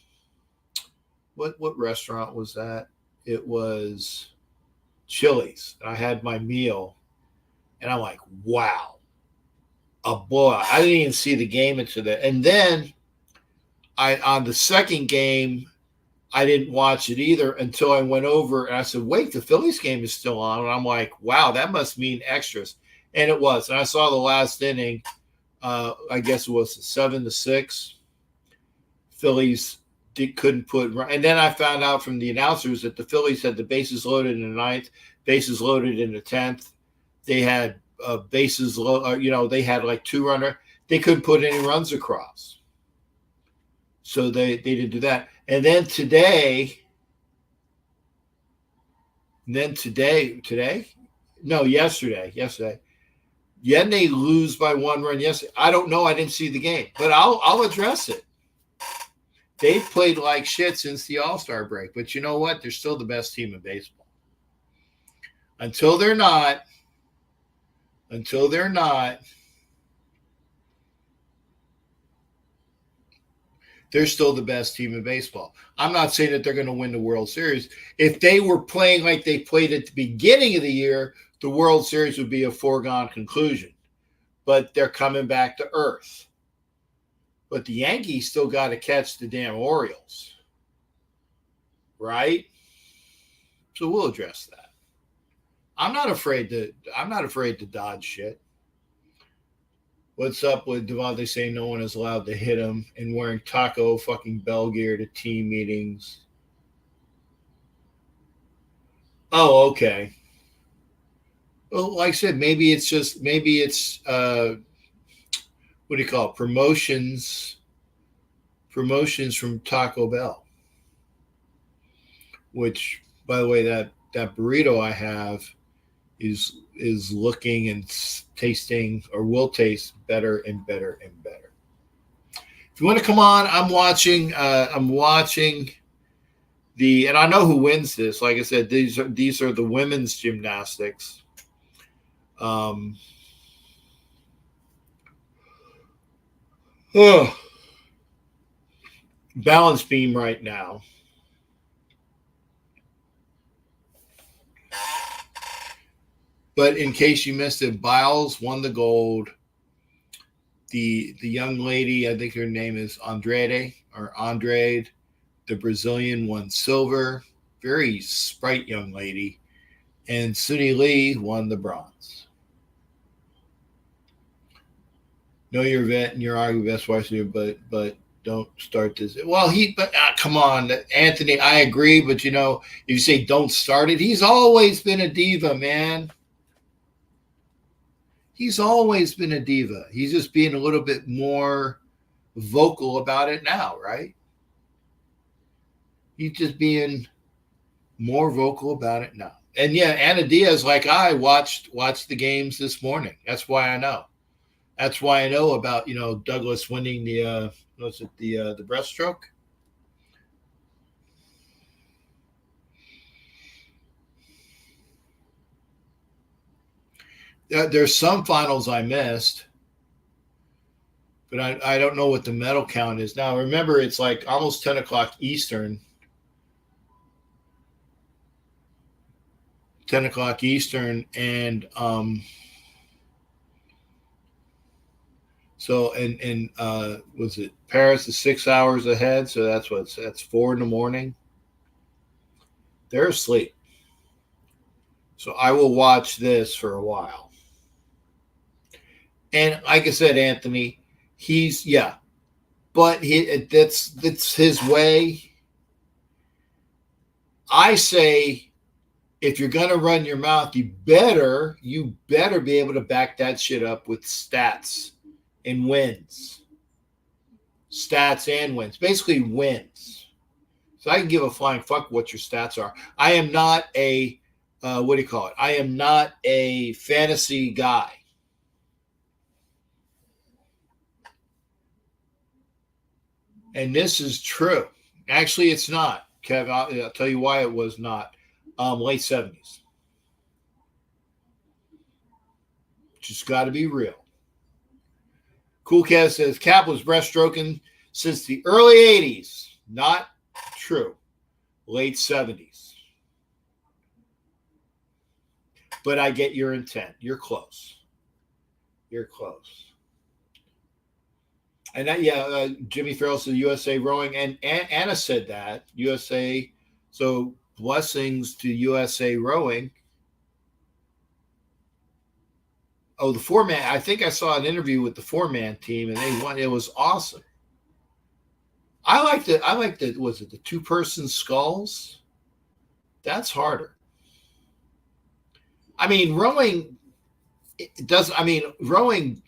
what restaurant was that? It was Chili's. I had my meal, and I'm like, wow, boy, I didn't even see the game into that. And then on the second game, I didn't watch it either until I went over and I said, wait, the Phillies game is still on. And I'm like, wow, that must mean extras. And it was. And I saw the last inning. I guess it was 7-6. Phillies couldn't put. And then I found out from the announcers that the Phillies had the bases loaded in the 9th, bases loaded in the 10th. They had bases low. They had like 2 runner. They couldn't put any runs across. So they didn't do that. And then today. Yesterday. Then they lose by 1 run yesterday. I don't know. I didn't see the game, but I'll address it. They've played like shit since the All-Star break, but you know what? They're still the best team in baseball. Until they're not, they're still the best team in baseball. I'm not saying that they're going to win the World Series. If they were playing like they played at the beginning of the year, the World Series would be a foregone conclusion. but they're coming back to earth. But the Yankees still got to catch the damn Orioles, right? So we'll address that. I'm not afraid to dodge shit. What's up with Devontae saying no one is allowed to hit him and wearing Taco fucking Bell gear to team meetings? Oh, okay. Well, like I said, maybe it's what do you call it? Promotions from Taco Bell. Which, by the way, that burrito I have is looking and tasting, or will taste better and better and better. If you want to come on, I'm watching the, and I know who wins this. Like I said, these are the women's gymnastics. Balance beam right now. But in case you missed it, Biles won the gold. The young lady, I think her name is Andrade. The Brazilian, won silver. Very sprite young lady. And Suni Lee won the bronze. Know your vet and your arguably best wide receiver, but don't start this. Well, come on, Anthony. I agree, but if you say don't start it, he's always been a diva, man. He's always been a diva. He's just being a little bit more vocal about it now, right? He's just being more vocal about it now. And yeah, Anna Diaz, like I watched the games this morning. That's why I know. That's why I know about Douglas winning the breaststroke. There's some finals I missed, but I don't know what the medal count is now. Remember, it's like almost 10 o'clock Eastern. 10 o'clock Eastern, and so was it Paris is 6 hours ahead? So that's 4 a.m. They're asleep. So I will watch this for a while. And like I said, Anthony, but that's his way. I say, if you're gonna run your mouth, you better be able to back that shit up with stats and wins. Stats and wins, basically wins. So I can give a flying fuck what your stats are. I am not a what do you call it? I am not a fantasy guy. And this is true. Actually, it's not, Kev. I'll tell you why it was not. Late 70s. Just got to be real. Cool Kev says Cap was breaststroking since the early 80s. Not true. Late 70s. But I get your intent. You're close. You're close. And Jimmy Farrell said USA rowing, and Anna said that USA. So blessings to USA rowing. Oh, the 4-man. I think I saw an interview with the 4-man team, and they won. It was awesome. I liked it. Was it the 2-person sculls? That's harder. I mean, rowing. Rowing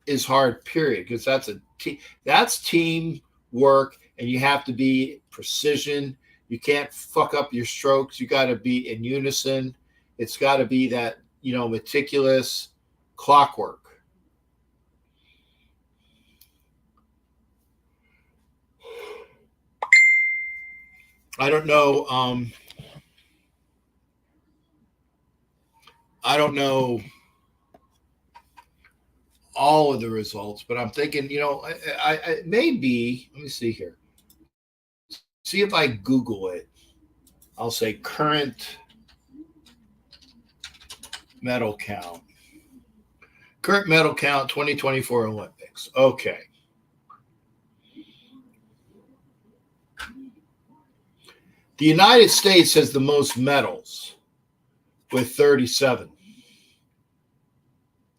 is hard. Period, because that's team work, and you have to be precision. You can't fuck up your strokes. You got to be in unison. It's got to be that meticulous clockwork. I don't know. I don't know all of the results, but I'm thinking, I maybe, let me see here. See if I Google it. I'll say current medal count. Current medal count 2024 Olympics. Okay. The United States has the most medals with 37.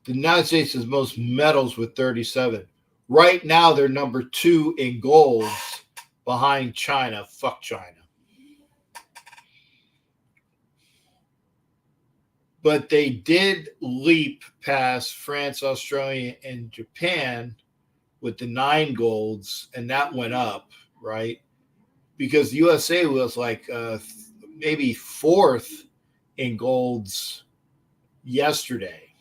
The United States has most medals with 37. Right now, they're number 2 in golds behind China. Fuck China. But they did leap past France, Australia, and Japan with the 9 golds, and that went up, right? Because the USA was like maybe 4th in golds yesterday.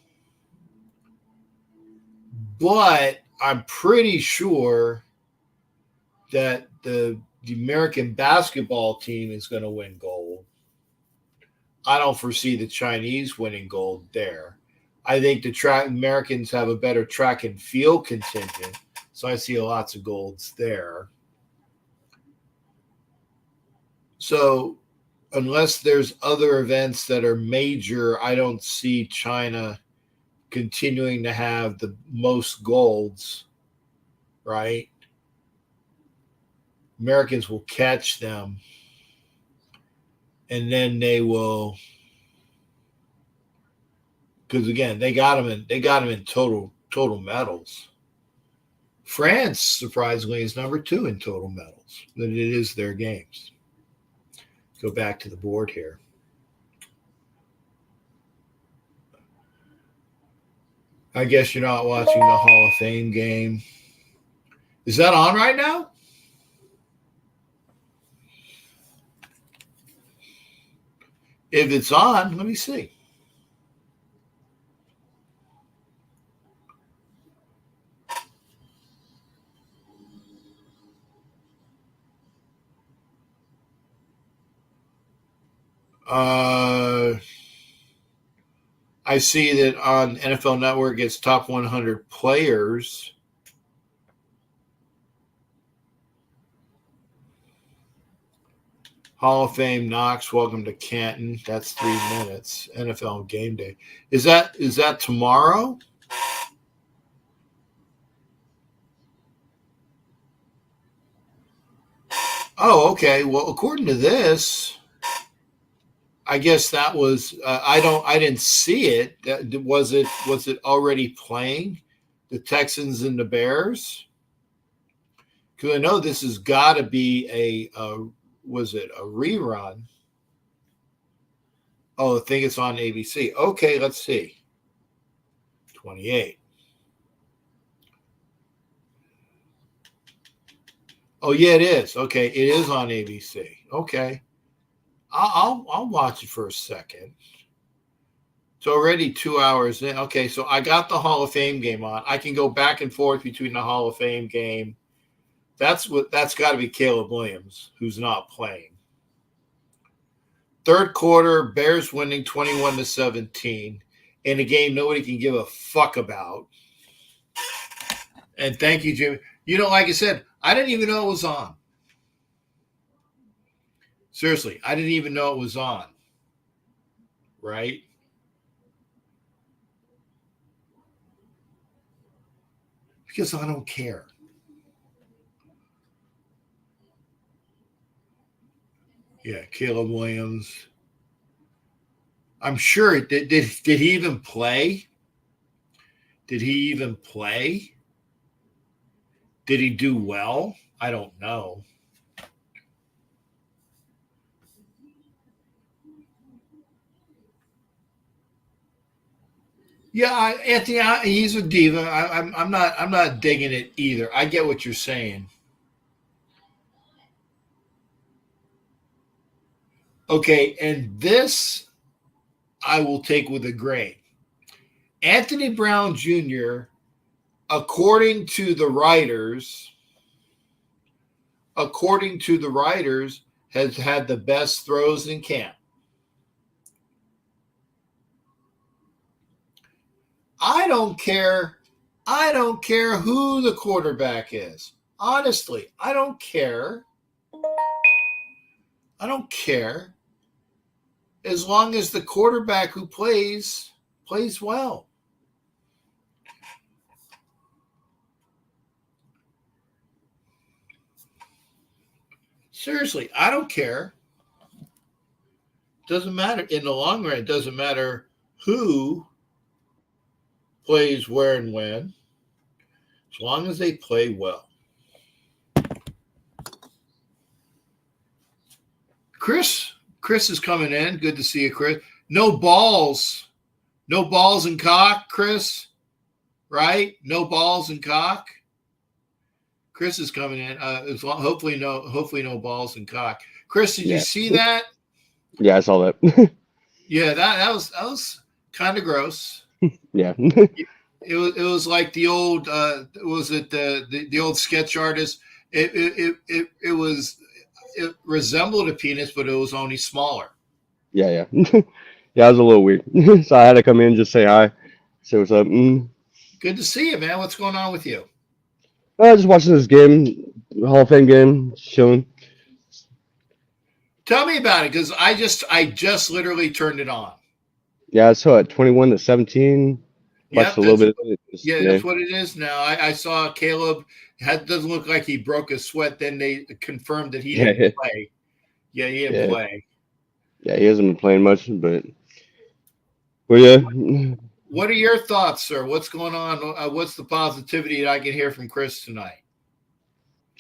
But I'm pretty sure that the American basketball team is going to win gold. I don't foresee the Chinese winning gold there. I think the Americans have a better track and field contingent, so I see lots of golds there. So unless there's other events that are major, I don't see China continuing to have the most golds, right? Americans will catch them, and then they will, because again, they got them in total medals. France, surprisingly, is number 2 in total medals, but it is their games. Go back to the board here. I guess you're not watching the Hall of Fame game. Is that on right now? If it's on, let me see. I see that on NFL Network it's top 100 players. Hall of Fame Knox, welcome to Canton. That's 3 minutes. NFL Game Day. Is that tomorrow? Oh, okay. Well, according to this, I guess that was I didn't see it. Was it already playing? The Texans and the Bears? Because I know this has got to be a rerun? Oh, I think it's on ABC. Okay, let's see. 28. Oh yeah, it is. Okay, it is on ABC. Okay. I'll watch it for a second. It's already 2 hours in. Okay, so I got the Hall of Fame game on. I can go back and forth between the Hall of Fame game. That's got to be Caleb Williams, who's not playing. Third quarter, Bears winning 21-17 in a game nobody can give a fuck about. And thank you, Jimmy. You know, like I said, I didn't even know it was on. Seriously, I didn't even know it was on. Right? Because I don't care. Yeah, Caleb Williams. I'm sure it did he even play? Did he even play? Did he do well? I don't know. Yeah, Anthony, he's a diva. I'm not digging it either. I get what you're saying. Okay, and this I will take with a grain. Anthony Brown Jr., according to the writers, has had the best throws in camp. I don't care who the quarterback is. Honestly, I don't care. As long as the quarterback who plays well. Seriously, I don't care. Doesn't matter in the long run. It doesn't matter who plays where and when, as long as they play well. Chris is coming in. Good to see you, Chris. No balls and cock, Chris. Right? No balls and cock. Chris is coming in. Hopefully no balls and cock. Chris, did you see that? Yeah, I saw that. Yeah, that was kind of gross. Yeah. It was like the old was it the old sketch artist? It resembled a penis, but it was only smaller. Yeah. Yeah, it was a little weird. So I had to come in and just say hi. Say what's up. Good to see you, man. What's going on with you? Just watching this game, Hall of Fame game, chilling. Tell me about it, because I just literally turned it on. Yeah, I saw it 21-17. Watched a little bit of it. Yeah, that's what it is now. I saw Caleb. Doesn't look like he broke a sweat. Then they confirmed that he didn't play. Yeah, he didn't play. Yeah, he hasn't been playing much, but yeah. What are your thoughts, sir? What's going on? What's the positivity that I can hear from Chris tonight?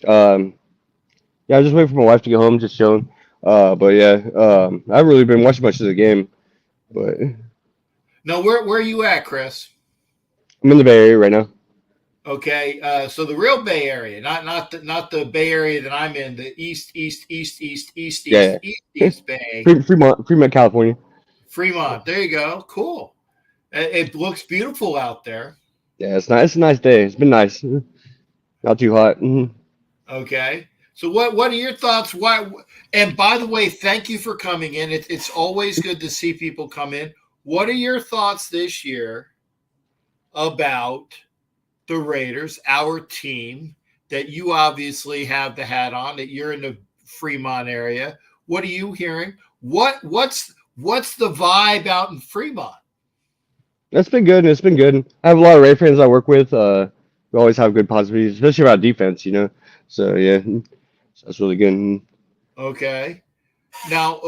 Yeah, I was just waiting for my wife to get home, just chilling. But yeah, I haven't really been watching much of the game. But no, where are you at, Chris? I'm in the Bay Area right now. Okay, so the real Bay Area, not the Bay Area that I'm in, the East Bay. Fremont, California. Fremont, there you go. Cool. It looks beautiful out there. Yeah, it's nice. It's a nice day. It's been nice. Not too hot. Okay. So what are your thoughts? Why? And by the way, thank you for coming in. It's always good to see people come in. What are your thoughts this year about the Raiders, our team, that you obviously have the hat on, that you're in the Fremont area? What are you hearing? What's the vibe out in Fremont? It's been good. It's been good. I have a lot of Ray fans I work with. We always have good positivities, especially about defense, So yeah, that's really good. Okay. Now,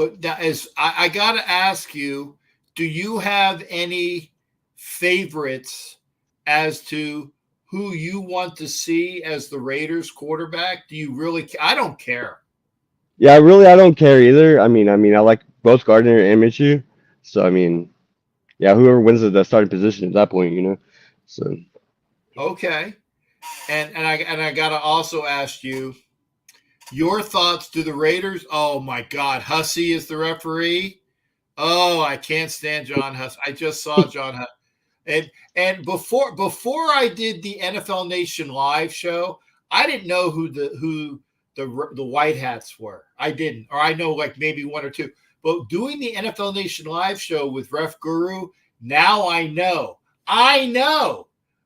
I got to ask you, do you have any favorites as to who you want to see as the Raiders quarterback? Do you really? I don't care. Yeah, I don't care either. I mean, I like both Gardner and Minshew. So yeah, whoever wins the starting position at that point, So okay, and I gotta also ask you your thoughts. Do the Raiders? Oh my God, Hussey is the referee. Oh, I can't stand John Huss. I just saw John Huss, and before I did the NFL Nation live show, I didn't know who the white hats were. I didn't, or I know like maybe one or two. But doing the NFL Nation live show with Ref Guru, now I know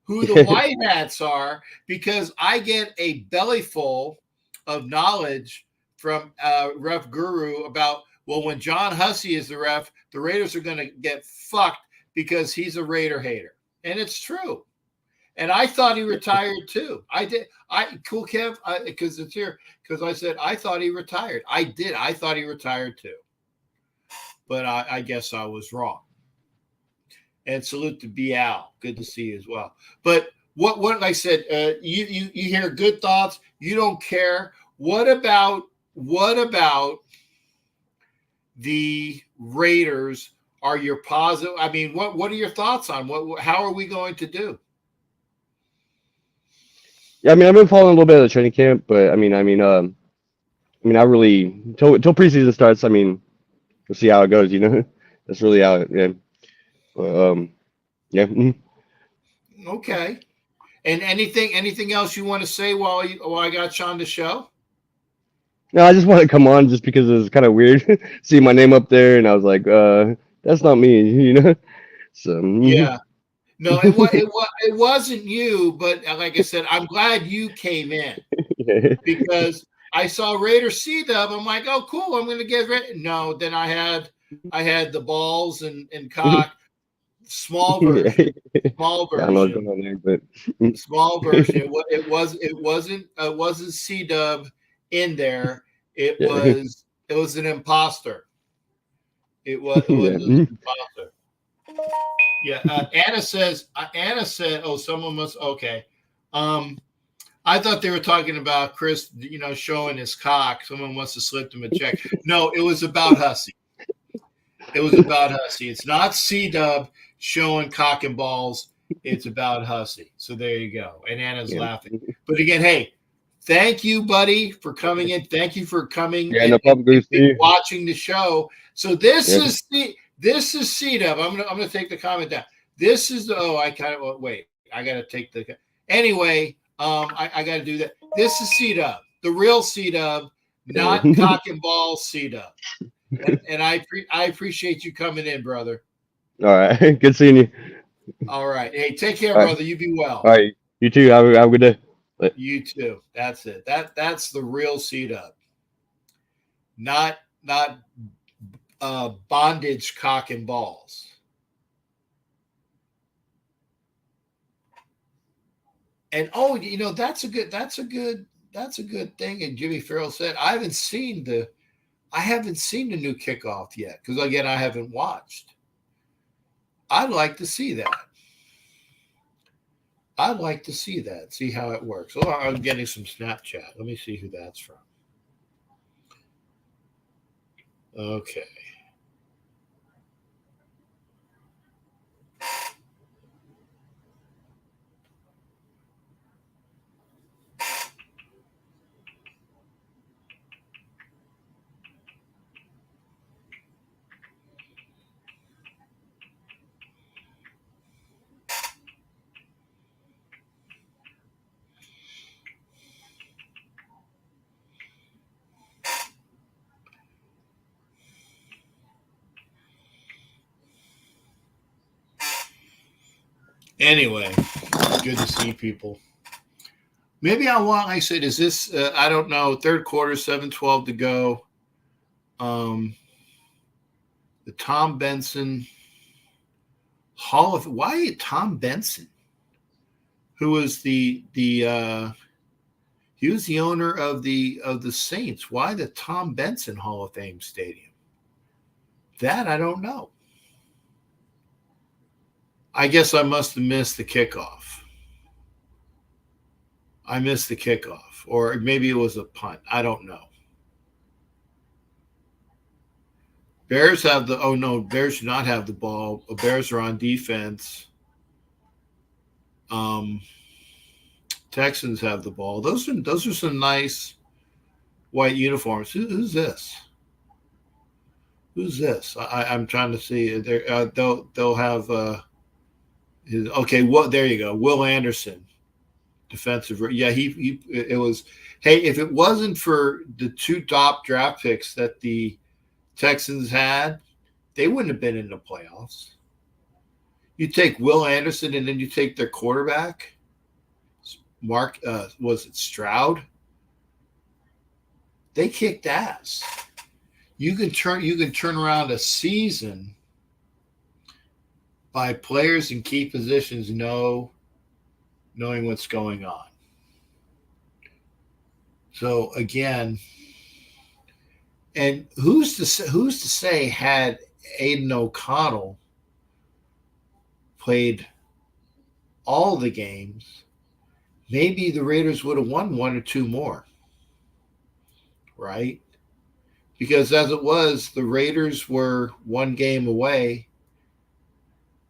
who the white hats are, because I get a belly full of knowledge from Ref Guru about, well, when John Hussey is the ref, the Raiders are going to get fucked because he's a Raider hater. And it's true. And I thought he retired too. I did. Cool, Kev, because it's here. Because I said, I thought he retired. I did. I thought he retired too. But I guess I was wrong. And salute to Bial. Good to see you as well. But what like I said, you hear good thoughts. You don't care. What about the Raiders? Are your positive? I mean, what are your thoughts on how are we going to do? Yeah, I've been following a little bit of the training camp, but I really till preseason starts. We'll see how it goes. That's really how it. Yeah. Yeah. Okay. And anything else you want to say while I got you on the show? No, I just want to come on just because it was kind of weird seeing my name up there, and I was like, that's not me, So yeah. No, it wasn't you, but like I said, I'm glad you came in because I saw Raider C-Dub. I'm like, oh, cool. I'm going to get ready. No, then I had the balls and cock, small version. Small version. I don't know what's going on there, but small version. It wasn't C-Dub in there. It Yeah. was an imposter. It was Yeah. an imposter. Yeah. Anna said, oh, someone must. Okay. I thought they were talking about Chris, showing his cock. Someone must have slipped him a check. No, it was about Hussey. It was about Hussey. It's not C-Dub showing cock and balls. It's about Hussey. So there you go. And Anna's Yeah. laughing. But again, hey, thank you, buddy, for coming in. Thank you for coming Yeah, and, no problem. Good to see you. watching the show. So this Yeah. is C-Dub. I'm gonna take the comment down. This is I gotta take the anyway. I gotta do that. This is C-Dub, the real C-Dub, not cock and ball C-Dub. And I appreciate you coming in, brother. All right. Good seeing you. All right. Hey, take care, All right. brother. You be well. All right. You too. Have a good day. You too. That's it. That's the real C-Dub. Not bondage cock and balls. And that's a good thing. And Jimmy Farrell said, I haven't seen the new kickoff yet because again I haven't watched. I'd like to see that. See how it works. Oh, I'm getting some Snapchat. Let me see who that's from. Okay. Anyway, good to see people. Maybe I want, like I said, is this, I don't know, third quarter, 7:12 to go. The Tom Benson why Tom Benson, who was he was the owner of the Saints. Why the Tom Benson Hall of Fame Stadium? That I don't know. I guess I must have missed the kickoff. I missed the kickoff, or maybe it was a punt. I don't know. Bears have Bears should not have the ball. Bears are on defense. Texans have the ball. Those are some nice white uniforms. Who's this? Who's this? I'm trying to see. They'll have okay. Well, there you go. Will Anderson, defensive. Yeah, it was. Hey, if it wasn't for the two top draft picks that the Texans had, they wouldn't have been in the playoffs. You take Will Anderson and then you take their quarterback, was it Stroud? They kicked ass. You can turn around a season by players in key positions knowing what's going on. So again, and who's to say had Aiden O'Connell played all the games, maybe the Raiders would have won one or two more, right? Because as it was, the Raiders were one game away,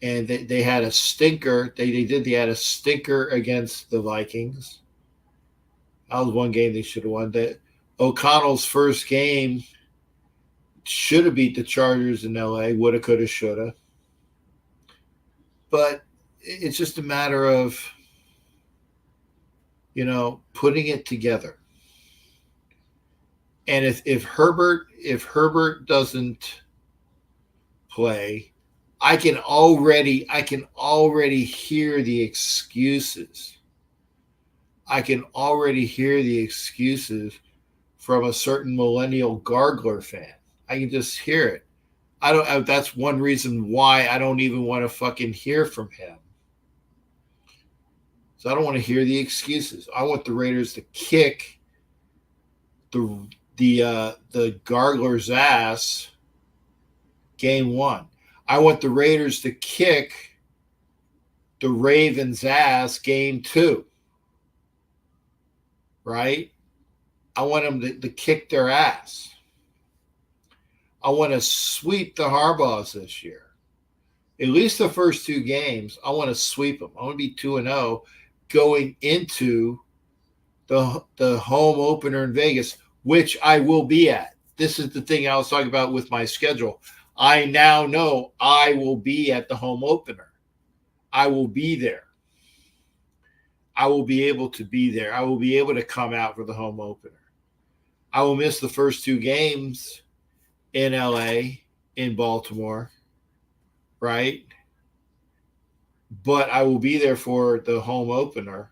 and they had a stinker. They had a stinker against the Vikings. That was one game they should have won. That O'Connell's first game should have beat the Chargers in LA. Woulda, coulda, shoulda. But it's just a matter of, putting it together. And if Herbert doesn't play, I can already hear the excuses. I can already hear the excuses from a certain millennial gargler fan. I can just hear it. That's one reason why I don't even want to fucking hear from him. So I don't want to hear the excuses. I want the Raiders to kick the the Gargler's ass game 1. I want the Raiders to kick the Ravens' ass game 2. Right? I want them to kick their ass. I want to sweep the Harbaughs this year. At least the first 2 games, I want to sweep them. I want to be 2-0 going into the home opener in Vegas, which I will be at. This is the thing I was talking about with my schedule. I now know I will be at the home opener. I will be there. I will be able to be there. I will be able to come out for the home opener. I will miss the first 2 games in LA, in Baltimore, right? But I will be there for the home opener.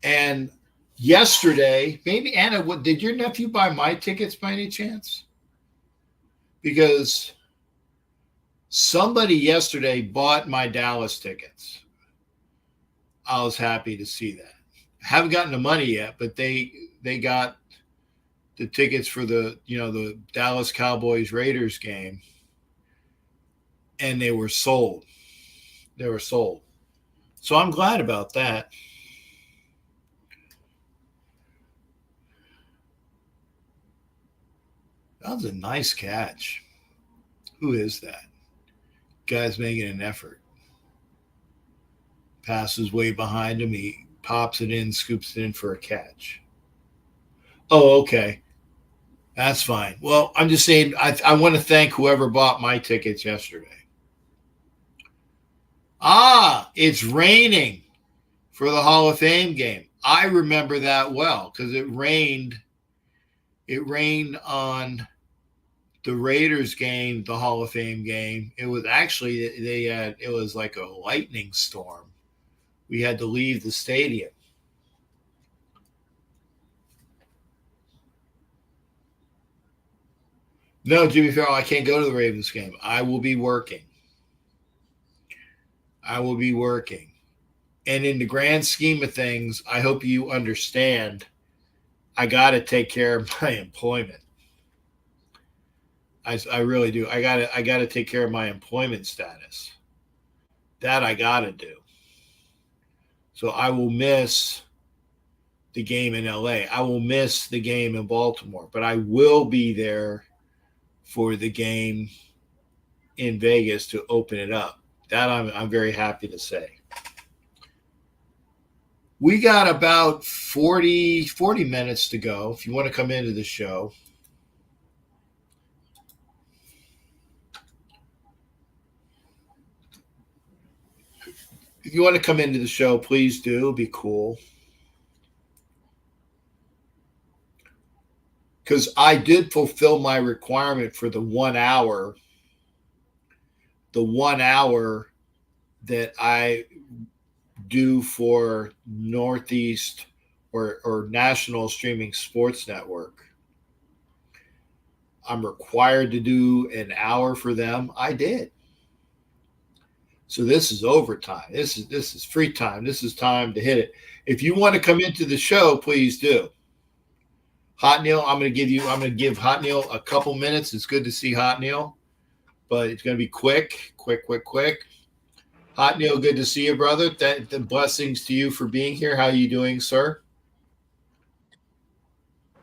And yesterday, maybe Anna, did your nephew buy my tickets by any chance? Because somebody yesterday bought my Dallas tickets. I was happy to see that. Haven't gotten the money yet, but they got the tickets for the Dallas Cowboys Raiders game, and they were sold. They were sold. So I'm glad about that. That was a nice catch. Who is that? Guy's making an effort. Passes way behind him. He pops it in, scoops it in for a catch. Oh, okay. That's fine. Well, I'm just saying I want to thank whoever bought my tickets yesterday. It's raining for the Hall of Fame game. I remember that well because it rained. It rained on the Raiders game, the Hall of Fame game. It was actually it was like a lightning storm. We had to leave the stadium. No, Jimmy Farrell, I can't go to the Ravens game. I will be working. I will be working. And in the grand scheme of things, I hope you understand, I got to take care of my employment. I really do. I got to take care of my employment status. That I got to do. So I will miss the game in LA. I will miss the game in Baltimore, but I will be there for the game in Vegas to open it up. That I'm very happy to say. We got about 40 minutes to go. If you want to come into the show. If you want to come into the show, please do. It'll be cool. Because I did fulfill my requirement for the 1 hour. The 1 hour that I do for Northeast or National Streaming Sports Network. I'm required to do an hour for them. I did. So this is overtime. This is free time. This is time to hit it. If you want to come into the show, please do. Hot Neil, I'm going to give Hot Neil a couple minutes. It's good to see Hot Neil, but it's going to be quick. Hot Neil, good to see you, brother. The blessings to you for being here. How are you doing, sir?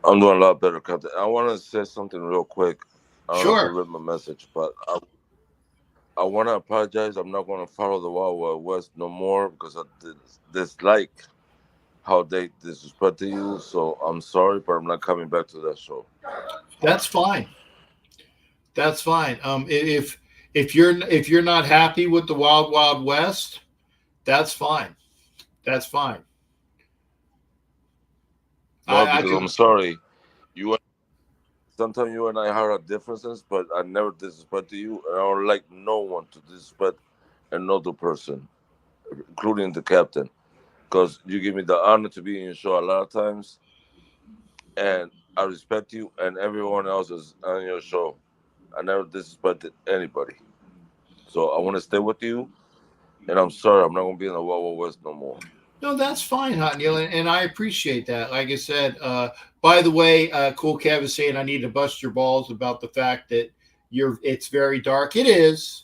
I'm doing a lot better, Captain. I want to say something real quick. I don't know if you read my message, but I want to apologize. I'm not going to follow the Wild Wild West no more because I dislike how they disrespected you. So I'm sorry, but I'm not coming back to that show. That's fine. That's fine. If you're not happy with the Wild Wild West, that's fine. That's fine. No, because I'm sorry. Sometimes you and I have our differences, but I never disrespect you, and I don't like no one to disrespect another person, including the captain, because you give me the honor to be in your show a lot of times, and I respect you, and everyone else is on your show. I never disrespected anybody, so I want to stay with you, And I'm sorry, I'm not gonna be in the Wild Wild West no more. No, that's fine, Hot Neil, and I appreciate that. Like I said, by the way, Cool Kev is saying I need to bust your balls about the fact that it's very dark. It is.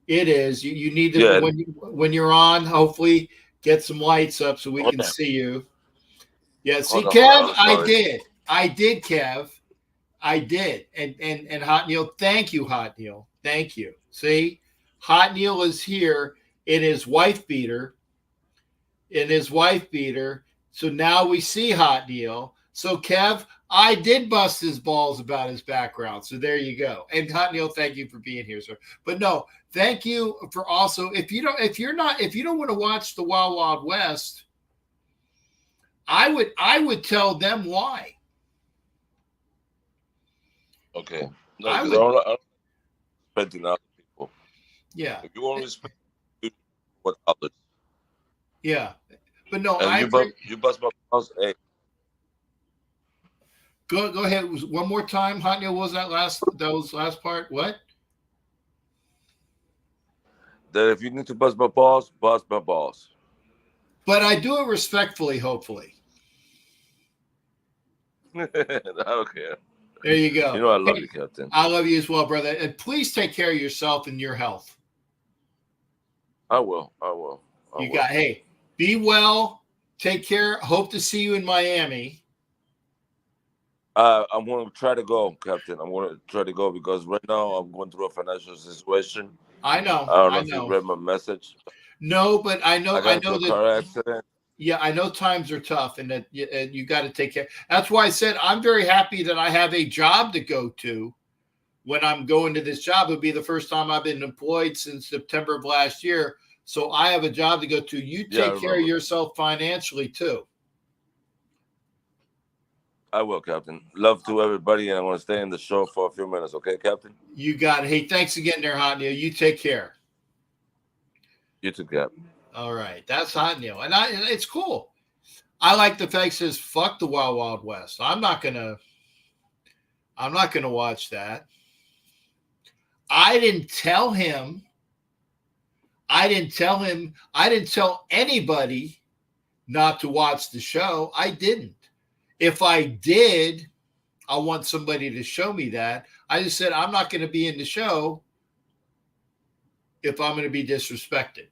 It is. You need to Yeah. when you're on, hopefully get some lights up so we can see you. Yeah, see, Kev, I did, Kev. I did. And Hot Neil, thank you, Hot Neil. Thank you. See, Hot Neil is here in his wife beater. So now we see Hot Neil. So Kev, I did bust his balls about his background. So there you go. And Hot Neil, thank you for being here, sir. But no, thank you for also if you don't want to watch the Wild Wild West, I would tell them why. Okay. No, I don't respecting other people. Yeah. If you only respect what others. Yeah. But no, and you bust my balls. Hey. Go ahead. One more time, Hot Neil. What was that last part? What? That if you need to bust my balls, bust my balls. But I do it respectfully, hopefully. I don't care. There you go. You know I love you, Captain. I love you as well, brother. And please take care of yourself and your health. I will. Hey, be well. Take care. Hope to see you in Miami. I'm going to try to go, Captain. I'm going to try to go because right now I'm going through a financial situation. I know. I don't know if you read my message. No, but I know that car accident. Yeah, I know times are tough and that you got to take care. That's why I said I'm very happy that I have a job to go to when I'm going to this job. It'll be the first time I've been employed since September of last year. So I have a job to go to. You take care of yourself financially too. I will, Captain. Love to everybody, and I'm going to stay in the show for a few minutes. Okay, Captain? You got it. Hey, thanks again there, Hot Neil. You take care. You too, Cap. All right. That's Hot Neil. And it's cool. I like the fact it says, fuck the Wild Wild West. I'm not gonna watch that. I didn't tell him. I didn't tell anybody not to watch the show. I didn't. If I did, I want somebody to show me that. I just said I'm not going to be in the show if I'm going to be disrespected.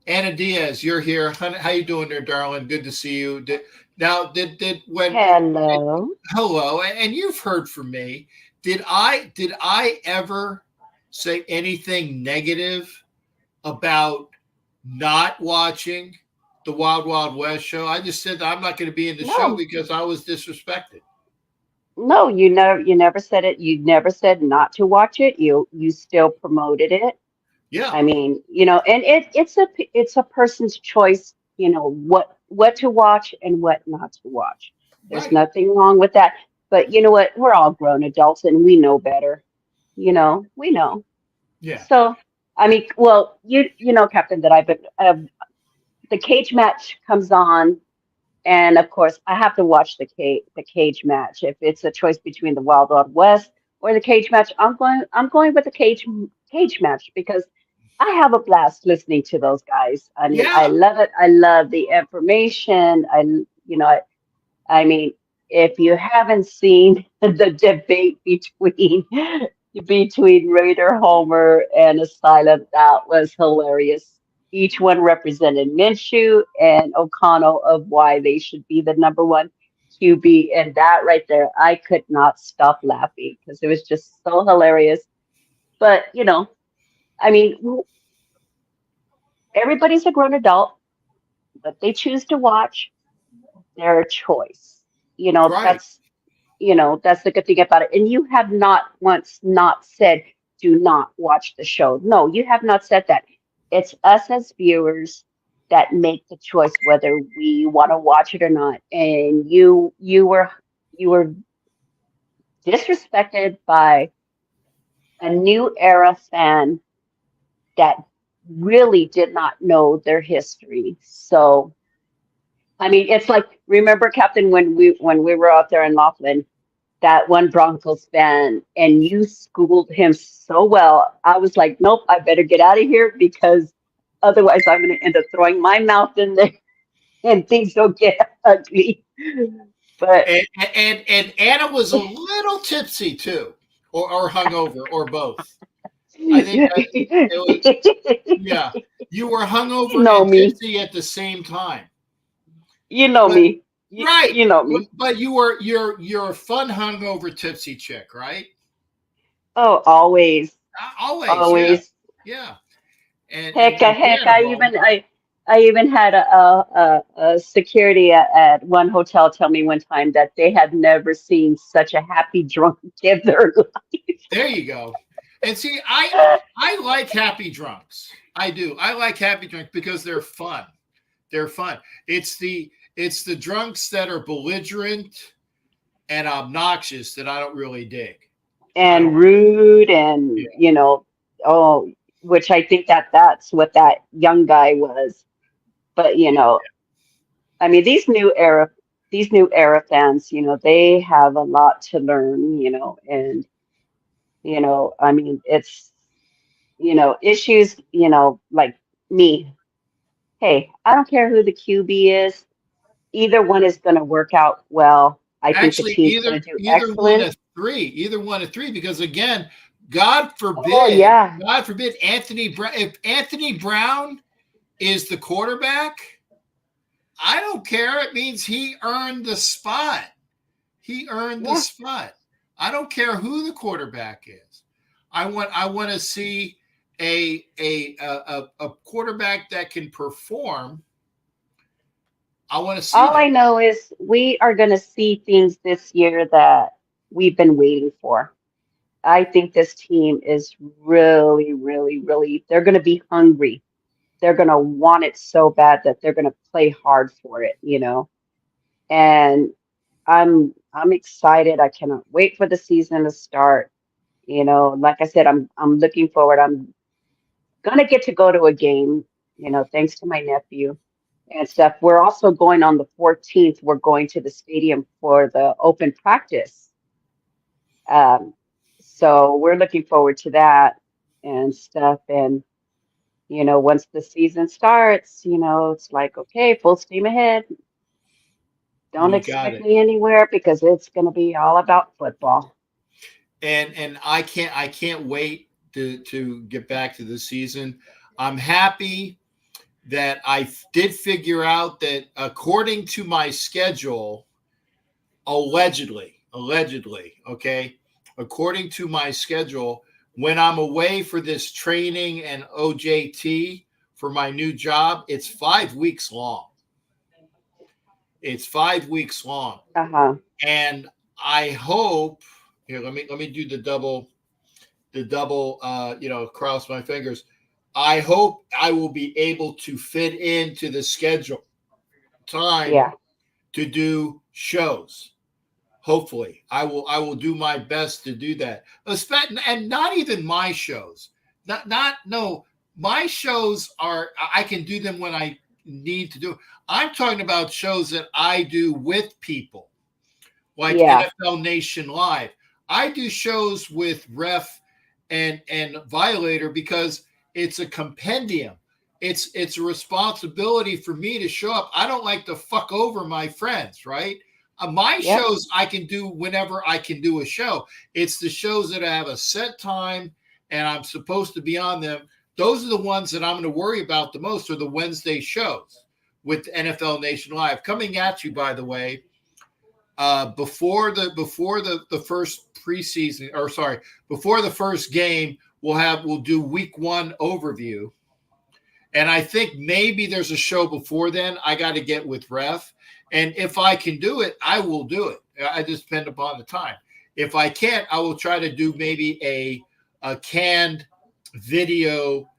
Anna Diaz, you're here. How you doing there, darling? Good to see you. Hello. Hello, and you've heard from me. Did I ever say anything negative about not watching the Wild Wild West show? I just said I'm not going to be in the show because I was disrespected. No, you never said it. You never said not to watch it. You still promoted it. Yeah. I mean, and it's a person's choice, what to watch and what not to watch. There's nothing wrong with that. But you know what? We're all grown adults and we know better. We know. Yeah. So, I mean, well, you know, Captain, that I've been, the cage match comes on, and of course, I have to watch the cage match. If it's a choice between the Wild Wild West or the cage match, I'm going with the cage match because I have a blast listening to those guys. I mean, I love it. I love the information. I mean, if you haven't seen the debate between Raider Homer and Asylum, that was hilarious. Each one represented Minshew and O'Connell of why they should be the number one QB. And that right there, I could not stop laughing because it was just so hilarious. But, I mean, everybody's a grown adult, but they choose to watch their choice. That's the good thing about it. And you have not once not said, do not watch the show. No, you have not said that. It's us as viewers that make the choice whether we want to watch it or not. And you were disrespected by a new era fan that really did not know their history. So, I mean, it's like, remember, Captain, when we were out there in Laughlin, that one Broncos fan, and you schooled him so well. I was like, nope, I better get out of here because otherwise I'm going to end up throwing my mouth in there and things will get ugly. But and Anna was a little tipsy too, or hungover, or both. I think that it was, yeah, you were you hungover know and me. tipsy at the same time. You know But, me. right. You know me. But you're a fun hungover tipsy chick, right? Oh, always, Always, yeah. always. Yeah. Heck, And Cannonball. I even had a security at one hotel tell me one time that they had never seen such a happy drunk in their life. There you go. And see, I like happy drunks. I do. I like happy drunks because they're fun. They're fun. It's the drunks that are belligerent and obnoxious that I don't really dig. And rude and which I think that's what that young guy was. But I mean these new era fans, they have a lot to learn, and I mean it's issues, like me. Hey, I don't care who the QB is. Either one is going to work out well. I think the Actually, team's going to do excellent. either one of three, because again, God forbid, Oh yeah, God forbid, if Anthony Brown is the quarterback, I don't care. It means he earned the spot. He earned the spot. I don't care who the quarterback is. I want to see a quarterback that can perform. I want to see all that. I know is we are going to see things this year that we've been waiting for. I think this team is really, really, really, they're going to be hungry. They're going to want it so bad that they're going to play hard for it, And I'm excited. I cannot wait for the season to start. Like I said, I'm looking forward. I'm going to get to go to a game, thanks to my nephew and stuff. We're also going on the 14th. We're going to the stadium for the open practice. So we're looking forward to that and stuff. And, once the season starts, it's like, okay, full steam ahead. Don't You got expect it. me anywhere because it's going to be all about football. And I can't wait to get back to the season. I'm happy that I did figure out that according to my schedule, allegedly, okay, according to my schedule, when I'm away for this training and OJT for my new job, it's 5 weeks long. It's 5 weeks long. Uh-huh. And I hope here, let me do the double, cross my fingers. I hope I will be able to fit into the schedule time to do shows. Hopefully, I will do my best to do that. And not even my shows. My shows are, I can do them when I need to do. I'm talking about shows that I do with people, like NFL Nation Live. I do shows with Ref and Violator because it's a compendium. It's a responsibility for me to show up. I don't like to fuck over my friends, right? My shows I can do whenever I can do a show. It's the shows that I have a set time and I'm supposed to be on them. Those are the ones that I'm going to worry about the most, are the Wednesday shows with NFL Nation Live. Coming at you, by the way, before the first preseason, or sorry, before the first game, we'll do week 1 overview. And I think maybe there's a show before then. I got to get with Ref. And if I can do it, I will do it. I just depend upon the time. If I can't, I will try to do maybe a canned video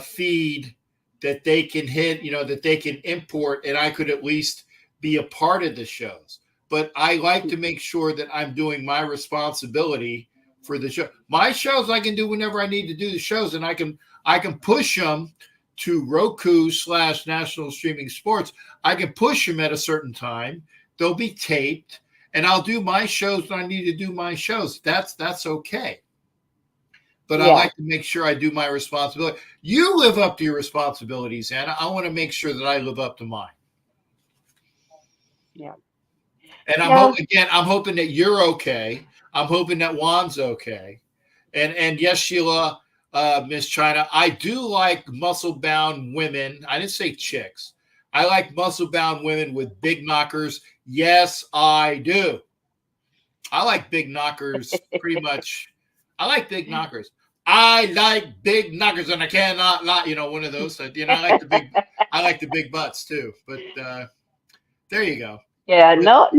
feed that they can hit, that they can import, and I could at least be a part of the shows. But I like to make sure that I'm doing my responsibility for the show. My shows I can do whenever I need to do the shows, and I can push them to Roku/National Streaming Sports. I can push them at a certain time. They'll be taped, and I'll do my shows when I need to do my shows. That's okay. But I Yeah. like to make sure I do my responsibility. You live up to your responsibilities, Anna. I want to make sure that I live up to mine. Yeah. And I'm hoping that you're okay. I'm hoping that Juan's okay. And yes, Sheila, Miss China, I do like muscle-bound women. I didn't say chicks. I like muscle-bound women with big knockers. Yes, I do. I like big knockers pretty much. I like big knockers. I like big knockers, and I cannot lie. You know, one of those. I like the big butts too. But there you go. Yeah, no.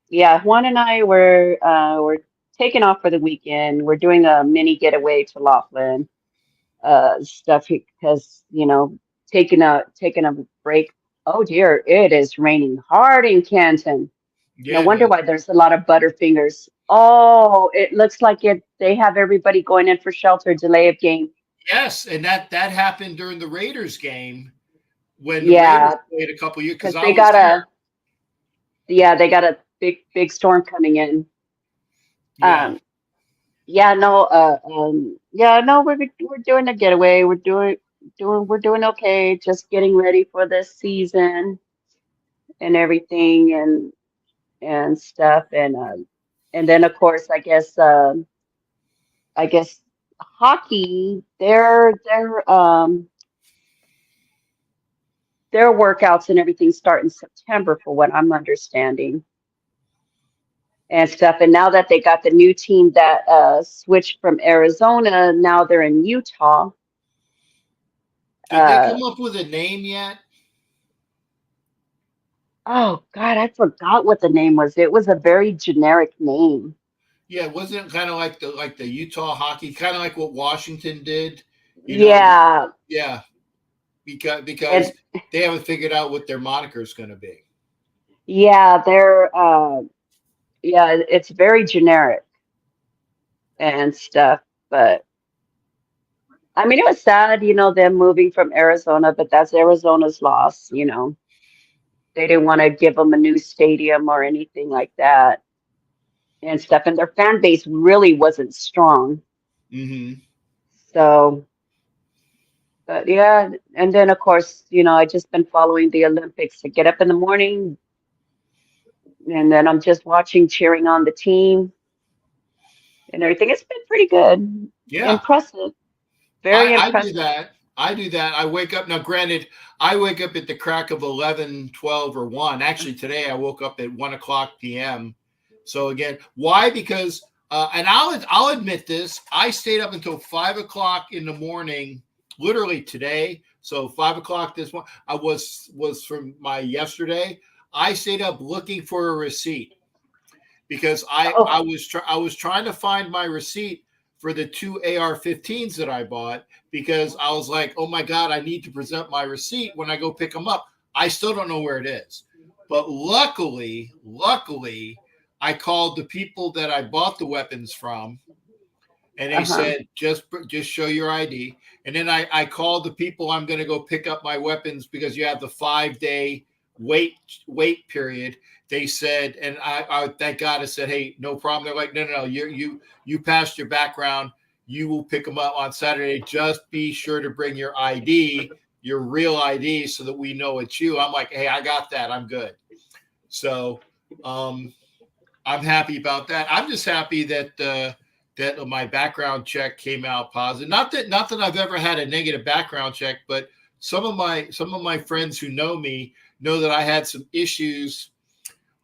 Yeah, Juan and I we're taking off for the weekend. We're doing a mini getaway to Laughlin, stuff because taking a break. Oh dear, it is raining hard in Canton. Yeah, No wonder why there's a lot of Butterfingers. Oh, it looks like they have everybody going in for shelter, delay of game. Yes, and that happened during the Raiders game when the Raiders played a couple years because they got a big storm coming in. Yeah. We're doing a getaway. We're doing okay. Just getting ready for this season and everything and stuff and then of course I guess hockey their workouts and everything start in September for what I'm understanding and stuff. And now that they got the new team that switched from Arizona, now they're in Utah. Did they come up with a name yet? Oh God, I forgot what the name was. It was a very generic name. Yeah, wasn't it kind of like the Utah hockey, kind of like what Washington did? Yeah. Because they haven't figured out what their moniker is going to be. Yeah, it's very generic and stuff. But I mean, it was sad, them moving from Arizona, but that's Arizona's loss. They didn't want to give them a new stadium or anything like that and stuff. And their fan base really wasn't strong. Mm-hmm. So, but yeah. And then, of course, I just been following the Olympics. I get up in the morning and then I'm just watching, cheering on the team and everything. It's been pretty good. Yeah. Impressive. Very impressive. I do that. I wake up. Now, granted, I wake up at the crack of 11, 12, or 1. Actually, today I woke up at 1 o'clock p.m. So again, why? Because, and I'll admit this, I stayed up until 5 o'clock in the morning, literally today. So 5 o'clock this morning, I was from my yesterday. I stayed up looking for a receipt because I was trying to find my receipt for the 2 AR-15s that I bought because I was like, oh my God, I need to present my receipt when I go pick them up. I still don't know where it is. But luckily, I called the people that I bought the weapons from and they said, just show your ID. And then I called the people I'm going to go pick up my weapons because you have the 5-day wait period. They said, and I thank God I said, hey, no problem. They're like, no, you passed your background. You will pick them up on Saturday. Just be sure to bring your ID, your real ID, so that we know it's you. I'm like, hey, I got that. I'm good. So I'm happy about that. I'm just happy that my background check came out positive. Not that I've ever had a negative background check, but some of my friends who know me know that I had some issues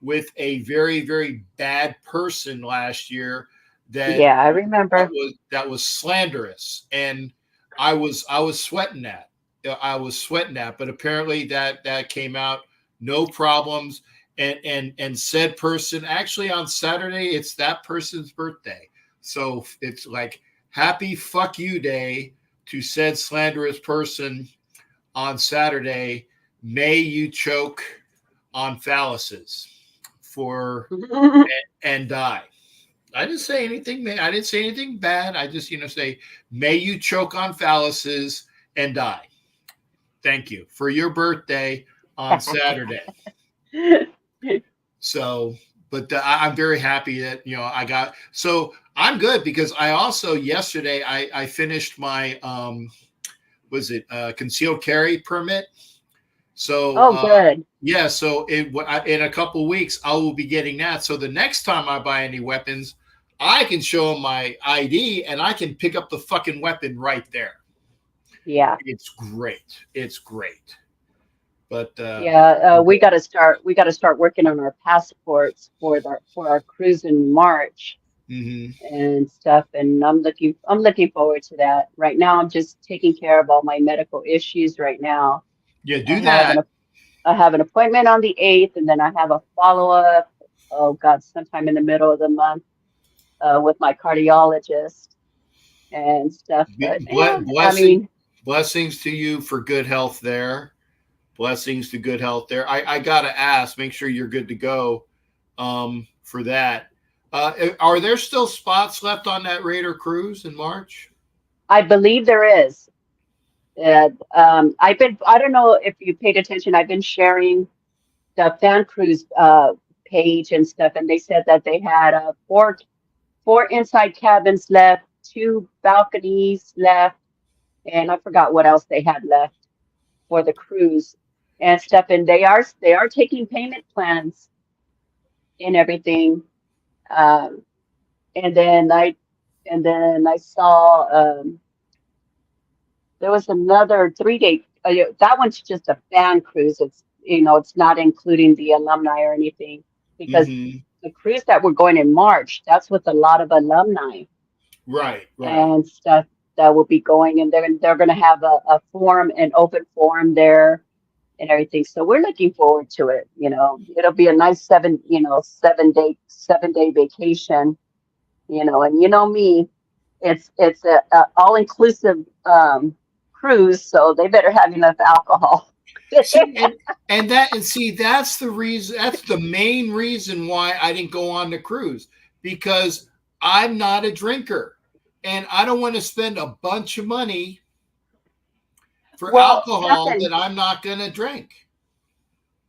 with a very, very bad person last year that I remember that was slanderous. And I was sweating that. But apparently that came out, no problems. And said person, actually on Saturday, it's that person's birthday. So it's like happy fuck you day to said slanderous person on Saturday. May you choke on phalluses and die. I didn't say anything. I didn't say anything bad. I just, say, may you choke on phalluses and die. Thank you for your birthday on Saturday. So, but I'm very happy that, you know, I got, so I'm good because I also, yesterday, I finished my, was it concealed carry permit? So, Oh, good. yeah, so in a couple of weeks, I will be getting that. So the next time I buy any weapons, I can show them my ID and I can pick up the fucking weapon right there. Yeah. It's great. It's great. But we got to start. We got to start working on our passports for our cruise in March and stuff. And I'm looking forward to that. Right now, I'm just taking care of all my medical issues right now. Yeah, do that. I have an appointment on the 8th, and then I have a follow-up. Oh God, sometime in the middle of the month with my cardiologist and stuff. But yeah, I mean, blessings to you for good health there. Blessings to good health there. I gotta ask, make sure you're good to go for that. Are there still spots left on that Raider cruise in March? I believe there is. I don't know if you paid attention. I've been sharing the fan cruise page and stuff, and they said that they had four inside cabins left, 2 balconies left, and I forgot what else they had left for the cruise and stuff. And they are taking payment plans and everything. And then I saw there was another 3-day. That one's just a fan cruise. It's, you know, it's not including the alumni or anything, because the cruise that we're going in March, that's with a lot of alumni, right, and stuff that will be going, and they're going to have a forum, an open forum there, and everything. So we're looking forward to it. You know, it'll be a nice 7-day vacation. You know, and you know me, it's a all inclusive cruise, so they better have enough alcohol. That's the reason. That's the main reason why I didn't go on the cruise, because I'm not a drinker, and I don't want to spend a bunch of money for alcohol that I'm not going to drink.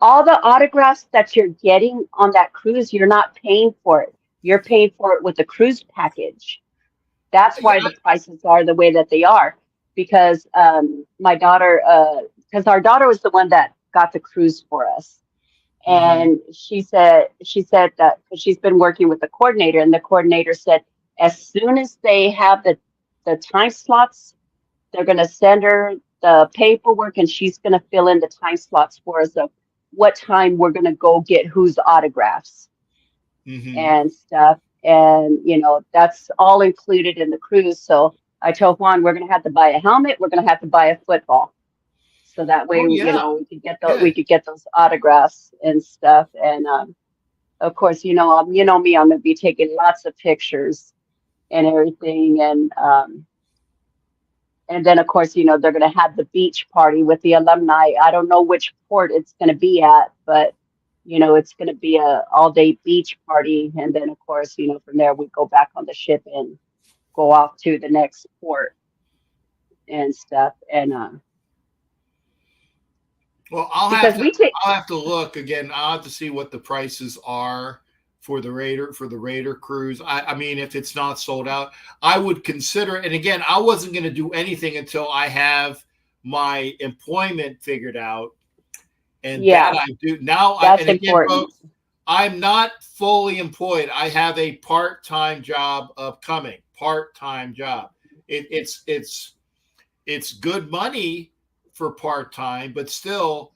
All the autographs that you're getting on that cruise, you're not paying for it. You're paying for it with the cruise package. That's why the prices are the way that they are. Because my daughter, because our daughter was the one that got the cruise for us, and she said that she's been working with the coordinator, and the coordinator said as soon as they have the time slots, they're going to send her the paperwork, and she's going to fill in the time slots for us of what time we're going to go get whose autographs and stuff. And, you know, that's all included in the cruise. So I told Juan, we're going to have to buy a helmet. We're going to have to buy a football. So that way, you know, we could get those autographs and stuff. And, of course, you know me, I'm going to be taking lots of pictures and everything. And then, of course, you know, they're going to have the beach party with the alumni. I don't know which port it's going to be at, but, you know, it's going to be a all-day beach party. And then, of course, you know, from there, we go back on the ship and go off to the next port and stuff. And well, I'll have to look again. I'll have to see what the prices are for the Raider cruise. I mean, if it's not sold out, I would consider it. And again, I wasn't going to do anything until I have my employment figured out. And that I do now. That's important. Folks, I'm not fully employed. I have a part-time job upcoming. Part-time job. It's good money for part-time, but still,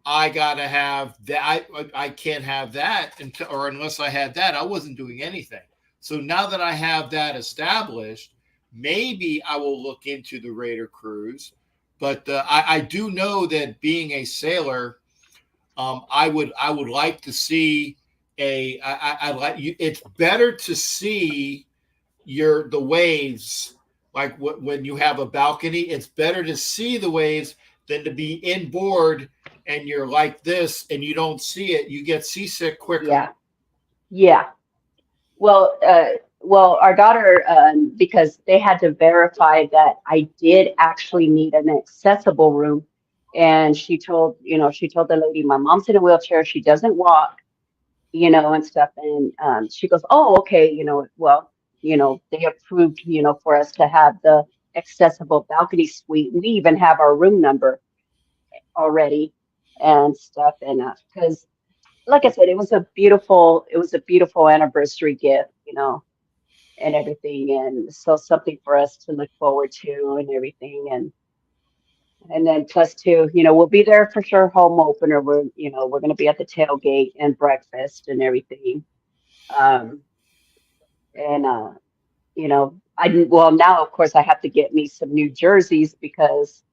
I gotta have that. I can't have that unless I had that, I wasn't doing anything. So now that I have that established, maybe I will look into the Raider cruise. But I do know that being a sailor, I would like to see it's better to see the waves, like when you have a balcony. It's better to see the waves than to be inboard and you're like this and you don't see it. You get seasick quicker. Yeah. Well, our daughter, because they had to verify that I did actually need an accessible room. And she told the lady, my mom's in a wheelchair. She doesn't walk. and stuff. And she goes, oh, okay, well, they approved, for us to have the accessible balcony suite. We even have our room number already and stuff. And because, like I said, it was a beautiful anniversary gift, and everything. And so something for us to look forward to and everything. And then plus two, we'll be there for sure. Home opener. We're going to be at the tailgate and breakfast and everything. Um, and well, now of course I have to get me some new jerseys because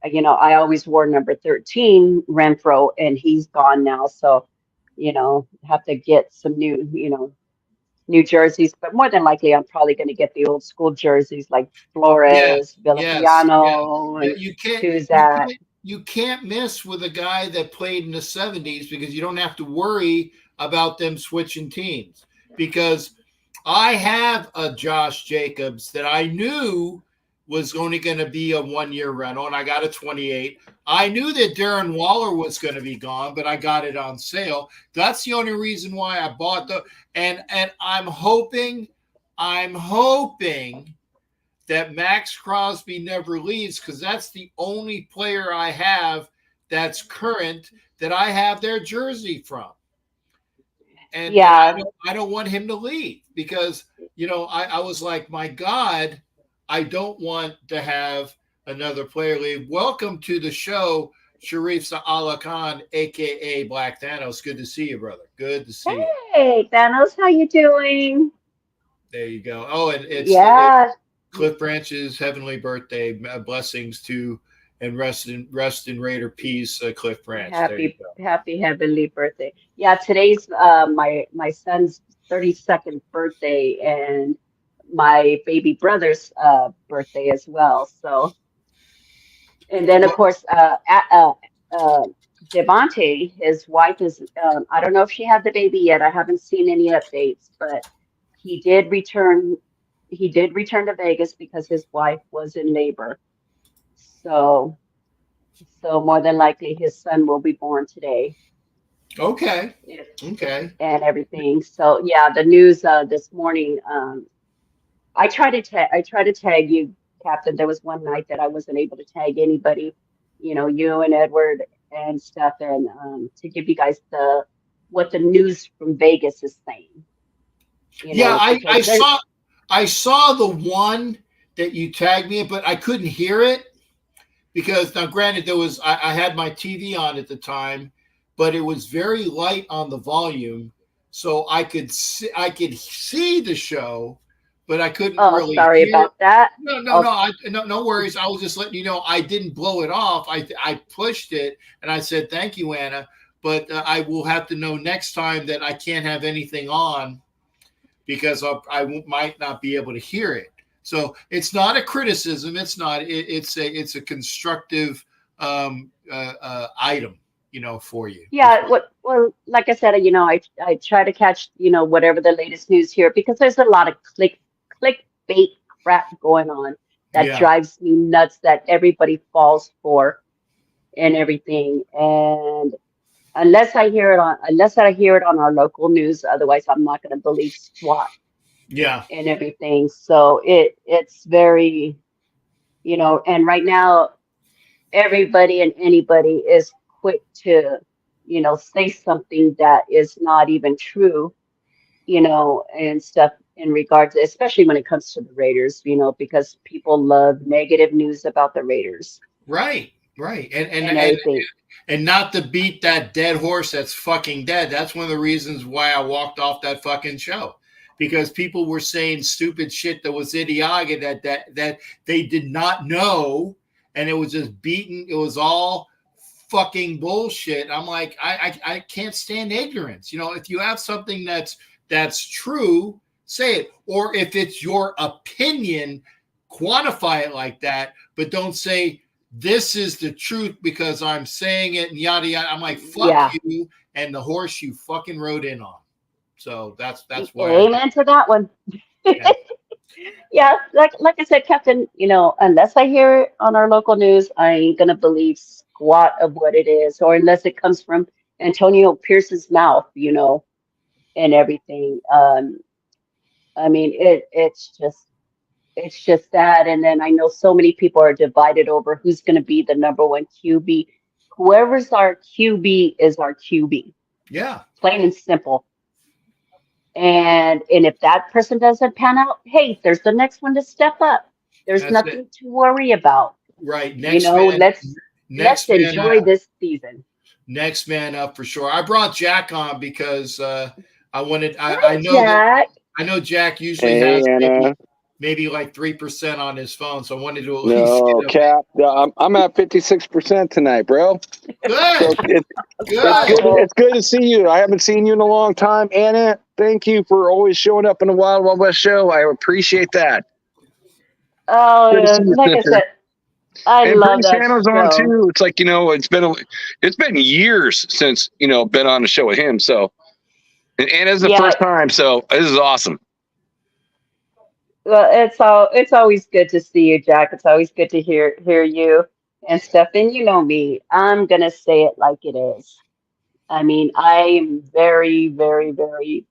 I always wore number 13 Renfro, and he's gone now. So have to get some new jerseys. But more than likely, I'm probably going to get the old school jerseys like Yes, Flores, yes, yes. Villapiano, Yeah, and Tuzak. you can't miss with a guy that played in the 70s because you don't have to worry about them switching teams. Because I have a Josh Jacobs that I knew was only going to be a 1-year rental, and I got a 28. I knew that Darren Waller was going to be gone, but I got it on sale. That's the only reason why I bought and I'm hoping that Max Crosby never leaves, because that's the only player I have that's current that I have their jersey from. And, Yeah. and I don't want him to leave because, I was like, my God, I don't want to have another player leave. Welcome to the show, Sharif Sa'ala Khan, a.k.a. Black Thanos. Good to see you, brother. Good to see you. Hey, Thanos, how you doing? There you go. Oh, and it's Cliff Branch's heavenly birthday. Blessings to and rest in Raider peace, Cliff Branch. Happy heavenly birthday. Yeah, today's my son's 32nd birthday and my baby brother's birthday as well. So, and then of course Devontae, his wife is I don't know if she had the baby yet. I haven't seen any updates, but he did return to Vegas because his wife was in labor. So more than likely his son will be born today. Okay. And everything. So yeah, the news this morning. I try to tag you, Captain. There was one night that I wasn't able to tag anybody, you and Edward and stuff, and to give you guys what the news from Vegas is saying. I saw the one that you tagged me in, but I couldn't hear it because now, granted, I had my TV on at the time, but it was very light on the volume, so I could see the show, but I couldn't really. Sorry about that. No worries. I was just letting you know I didn't blow it off. I pushed it and I said thank you, Anna, but I will have to know next time that I can't have anything on because I might not be able to hear it. So it's not a criticism. It's not. It's a constructive item, for you. Yeah. Well, like I said, I try to catch whatever the latest news here because there's a lot of clickbait crap going on that drives me nuts that everybody falls for and everything. And unless I hear it on our local news, otherwise I'm not going to believe squat. Yeah. And everything. So it's very, and right now everybody and anybody is quick to, say something that is not even true, and stuff in regards, especially when it comes to the Raiders, because people love negative news about the Raiders. Right. And not to beat that dead horse that's fucking dead. That's one of the reasons why I walked off that fucking show. Because people were saying stupid shit that was idiotic that they did not know, and it was just beaten. It was all fucking bullshit. I'm like, I can't stand ignorance. If you have something that's true, say it. Or if it's your opinion, quantify it like that, but don't say this is the truth because I'm saying it and yada yada. I'm like, fuck you and the horse you fucking rode in on. So that's why. Amen to that one. Yeah. Yeah, like I said, Captain, unless I hear it on our local news, I ain't gonna believe squat of what it is, or unless it comes from Antonio Pierce's mouth, and everything. I mean, it's just that. And then I know so many people are divided over who's going to be the number one QB. Whoever's our QB is our QB, Yeah. plain and simple. And if that person doesn't pan out, hey, there's the next one to step up. There's That's nothing it. to worry about. Right. You know, let's man enjoy up. this season. Next man up for sure. I brought Jack on because I wanted. Hi, I know Jack. I know Jack usually Hey, has Anna. maybe like 3% on his phone, so I wanted to at least No, Cap. I'm at 56% tonight, bro. Good. So Good. it's good to see you. I haven't seen you in a long time, Anna. Thank you for always showing up in the Wild Wild West show. I appreciate that. Oh, Good to see you, like I sister. said, I And love Bree that Sano's on show. too. It's like, it's been years since been on the show with him. So, and Anna's the first time. So this is awesome. Well, it's always good to see you, Jack. It's always good to hear you and stuff. And you know me, I'm gonna say it like it is. I mean, I am very, very, very.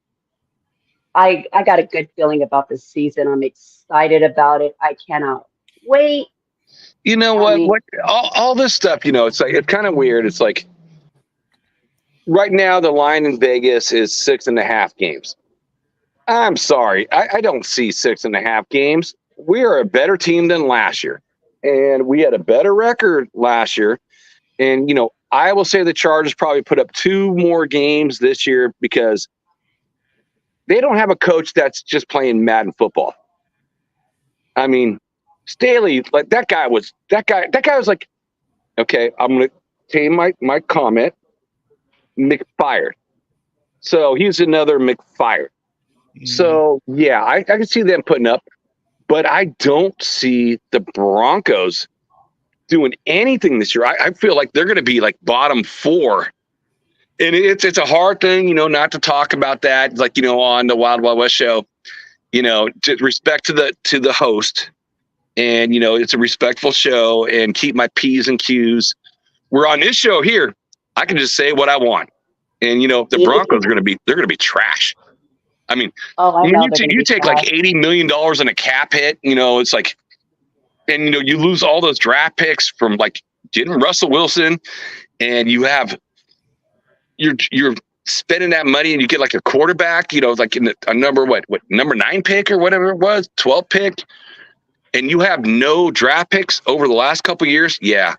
I got a good feeling about this season. I'm excited about it. I cannot wait. You know what? All this stuff, it's like, it's kind of weird. It's like right now the line in Vegas is 6.5 games. I'm sorry. I don't see 6.5 games. We are a better team than last year. And we had a better record last year. And, I will say the Chargers probably put up 2 more games this year because they don't have a coach that's just playing Madden football. I mean, Staley, like that guy was like, okay, I'm going to tame my comment, McFired. So he's another McFired. So, yeah, I can see them putting up, but I don't see the Broncos doing anything this year. I feel like they're going to be like bottom 4. And it's a hard thing, not to talk about that, like, on the Wild Wild West show, respect to the host. And, it's a respectful show and keep my P's and Q's. We're on this show here. I can just say what I want. And, the Broncos are they're going to be trash. I mean, you take like $80 million in a cap hit, it's like, and, you lose all those draft picks from like getting Russell Wilson, and you're spending that money and you get like a quarterback, like in a number, number 9 pick or whatever it was, 12 pick. And you have no draft picks over the last couple of years. Yeah.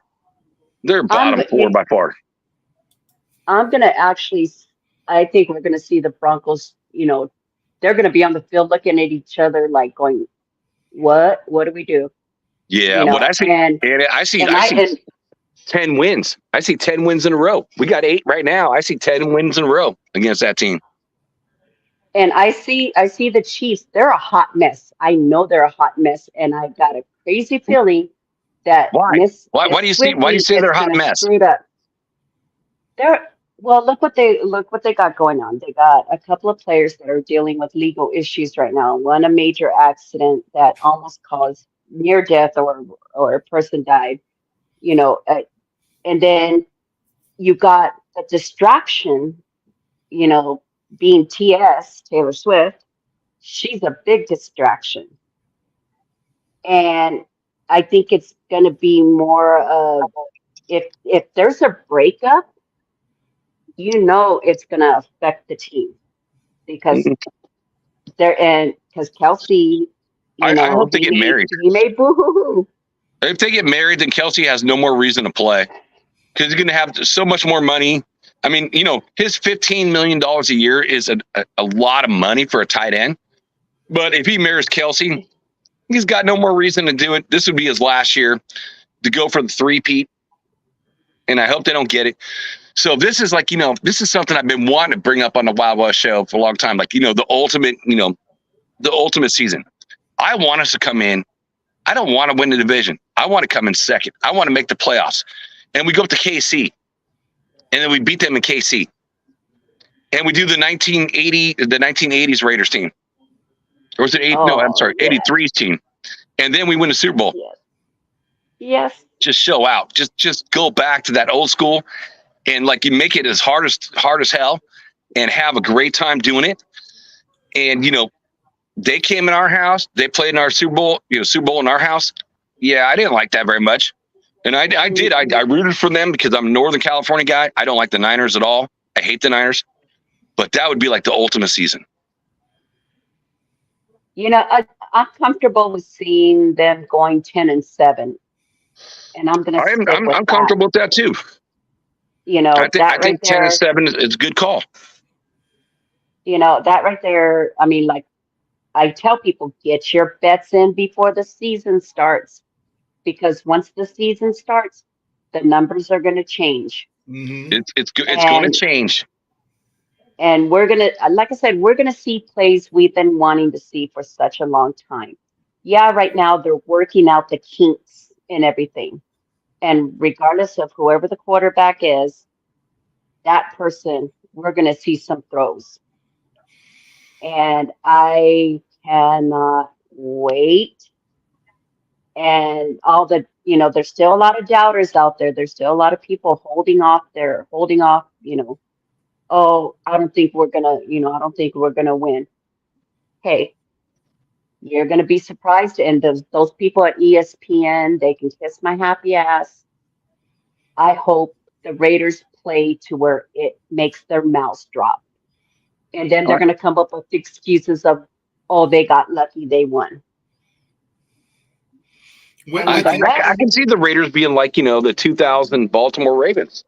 They're bottom 4 by far. I'm going to I think we're going to see the Broncos, they're going to be on the field looking at each other like going, what do we do? Yeah. What I see, I see 10 wins. I see 10 wins in a row. We got 8 right now. I see 10 wins in a row against that team. And I see the Chiefs. They're a hot mess. I know they're a hot mess, and I've got a crazy feeling that why do you say they're a hot mess? Look what they got going on. They got a couple of players that are dealing with legal issues right now. One, a major accident that almost caused near death or a person died. And then you got a distraction. Being TS, Taylor Swift, she's a big distraction. And I think it's going to be more of, if there's a breakup, it's going to affect the team because Kelsey, I hope they get married. He may boo-hoo-hoo. If they get married, then Kelsey has no more reason to play because he's going to have so much more money. I mean, his $15 million a year is a lot of money for a tight end. But if he marries Kelsey, he's got no more reason to do it. This would be his last year to go for the 3-peat. And I hope they don't get it. So this is like, this is something I've been wanting to bring up on the Wild West show for a long time. Like, the ultimate season. I want us to come in. I don't want to win the division. I want to come in second. I want to make the playoffs. And we go up to KC. And then we beat them in KC. And we do the 1980s Raiders team. Or was it 83's team. And then we win the Super Bowl. Yes. Just show out. Just go back to that old school and like you make it as hard as hell. and have a great time doing it. And, they came in our house. They played in our Super Bowl in our house. Yeah, I didn't like that very much. And I did. I rooted for them because I'm a Northern California guy. I don't like the Niners at all. I hate the Niners. But that would be like the ultimate season. I'm comfortable with seeing them going 10-7. And I'm going to stick with I'm comfortable with that too. I think 10-7 is a good call. That right there, I mean, like I tell people, get your bets in before the season starts, because once the season starts, the numbers are going to change. Mm-hmm. It's going to change. And we're going to, like I said, we're going to see plays we've been wanting to see for such a long time. Yeah, right now they're working out the kinks and everything. And regardless of whoever the quarterback is, that person, we're going to see some throws. And I cannot wait. And there's still a lot of doubters out there. There's still a lot of people holding off, oh, I don't think we're gonna win. Hey, you're gonna be surprised. And those people at ESPN, they can kiss my happy ass. I hope the Raiders play to where it makes their mouths drop. And then they're going to come up with excuses of, oh, they got lucky, they won. I can see the Raiders being like, the 2000 Baltimore Ravens.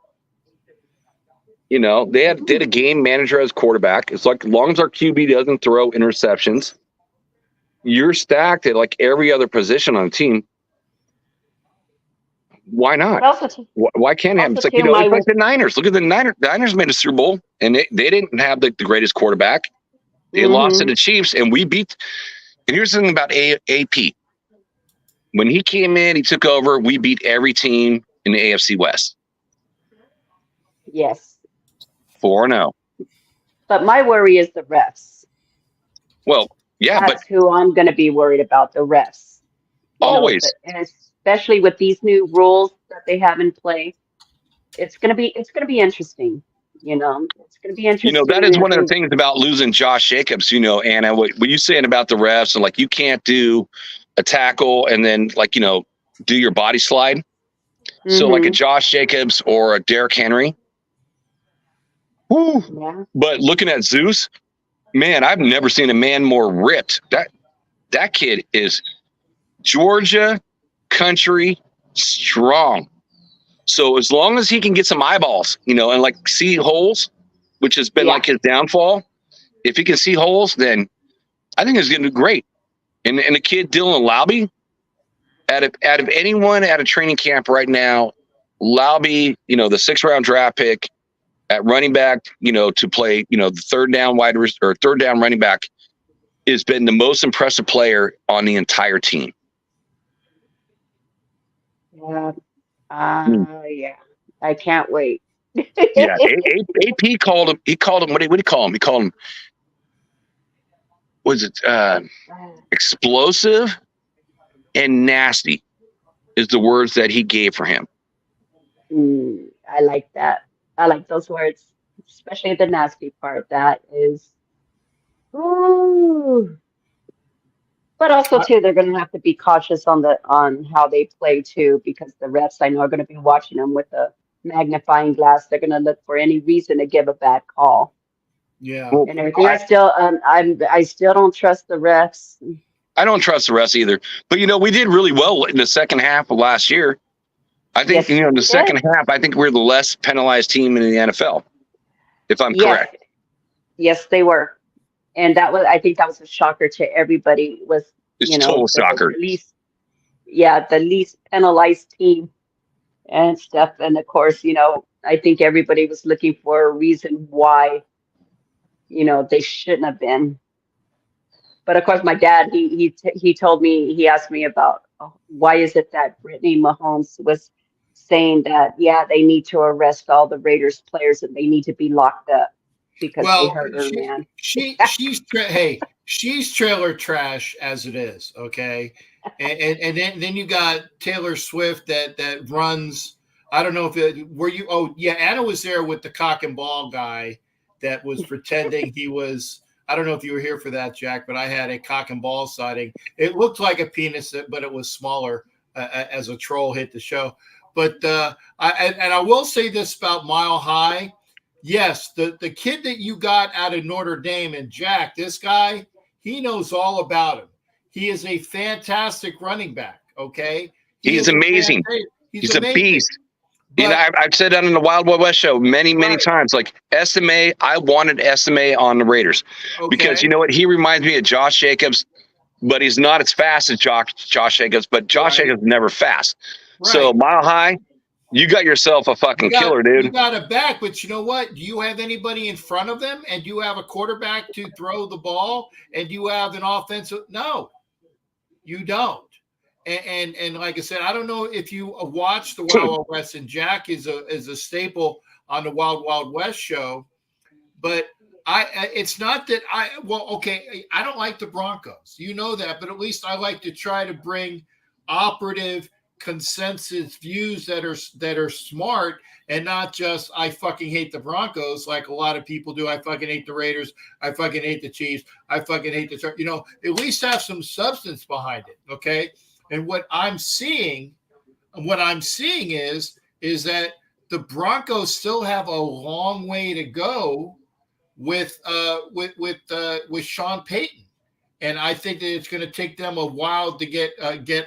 They had a game manager as quarterback. It's like, as long as our QB doesn't throw interceptions, you're stacked at like every other position on the team. Why not? Why can't it happen? It's like, it's like the Niners. Look at the Niners. The Niners made a Super Bowl, and they didn't have the greatest quarterback. They lost to the Chiefs, and we beat. And here's the thing about AP. When he came in, he took over. We beat every team in the AFC West. Yes. 4-0. But my worry is the refs. Well, yeah, that's who I'm going to be worried about, the refs. Always. And especially with these new rules that they have in play, it's going to be interesting. It's going to be interesting. That is one of the things about losing Josh Jacobs. Anna, what you saying about the refs and like you can't do a tackle and then like do your body slide. Mm-hmm. So like a Josh Jacobs or a Derrick Henry. Woo. Yeah. But looking at Zeus, man, I've never seen a man more ripped. That kid is Georgia country strong. So as long as he can get some eyeballs, and like see holes, which has been like his downfall, if he can see holes, then I think he's going to do great. And the kid Dylan Laube, out of anyone at a training camp right now, Laube, the 6th round draft pick at running back, to play, the third down running back, has been the most impressive player on the entire team. Yeah. Yeah. I can't wait. Yeah. AP called him. He called him. What did he call him? He called him. Was it explosive and nasty? Is the words that he gave for him. I like that. I like those words, especially the nasty part. That is. Ooh. But also too, they're going to have to be cautious on how they play too, because the refs I know are going to be watching them with a magnifying glass. They're going to look for any reason to give a bad call. Yeah, and everything. I still don't trust the refs. I don't trust the refs either. But we did really well in the second half of last year. I think in the second half, I think we're the less penalized team in the NFL, if I'm correct. Yes, they were. And I think that was a shocker to everybody. Was total shocker. The least penalized team and stuff. And of course, I think everybody was looking for a reason why, they shouldn't have been. But of course, my dad, he told me, he asked me about why is it that Brittany Mahomes was saying that they need to arrest all the Raiders players and they need to be locked up. Because they hurt her, man. She's trailer trash as it is, okay. And then you got Taylor Swift that runs. I don't know if were you. Oh yeah, Anna was there with the cock and ball guy that was pretending he was. I don't know if you were here for that, Jack, but I had a cock and ball sighting. It looked like a penis, but it was smaller as a troll hit the show. But I will say this about Mile High. Yes, the kid that you got out of Notre Dame, and Jack, this guy, he knows all about him. He is a fantastic running back, okay? He's amazing. He's a beast. But, I've said that on the Wild Wild West show many times. Like SMA, I wanted SMA on the Raiders because you know what? He reminds me of Josh Jacobs, but he's not as fast as Josh Jacobs. But Josh Jacobs is never fast. Right. So Mile High, you got yourself a fucking killer, dude. You got a back, but you know what? Do you have anybody in front of them? And do you have a quarterback to throw the ball? And do you have an offensive? No, you don't. And like I said, I don't know if you watch the Wild Wild West, and Jack is a staple on the Wild Wild West show, but it's not that I don't like the Broncos, you know that, but at least I like to try to bring operative consensus views that are smart and not just I fucking hate the Broncos like a lot of people do. I fucking hate the Raiders. I fucking hate the Chiefs. I fucking hate the, you know, at least have some substance behind it. Okay. And what I'm seeing is that the Broncos still have a long way to go with Sean Payton, and I think that it's going to take them a while to get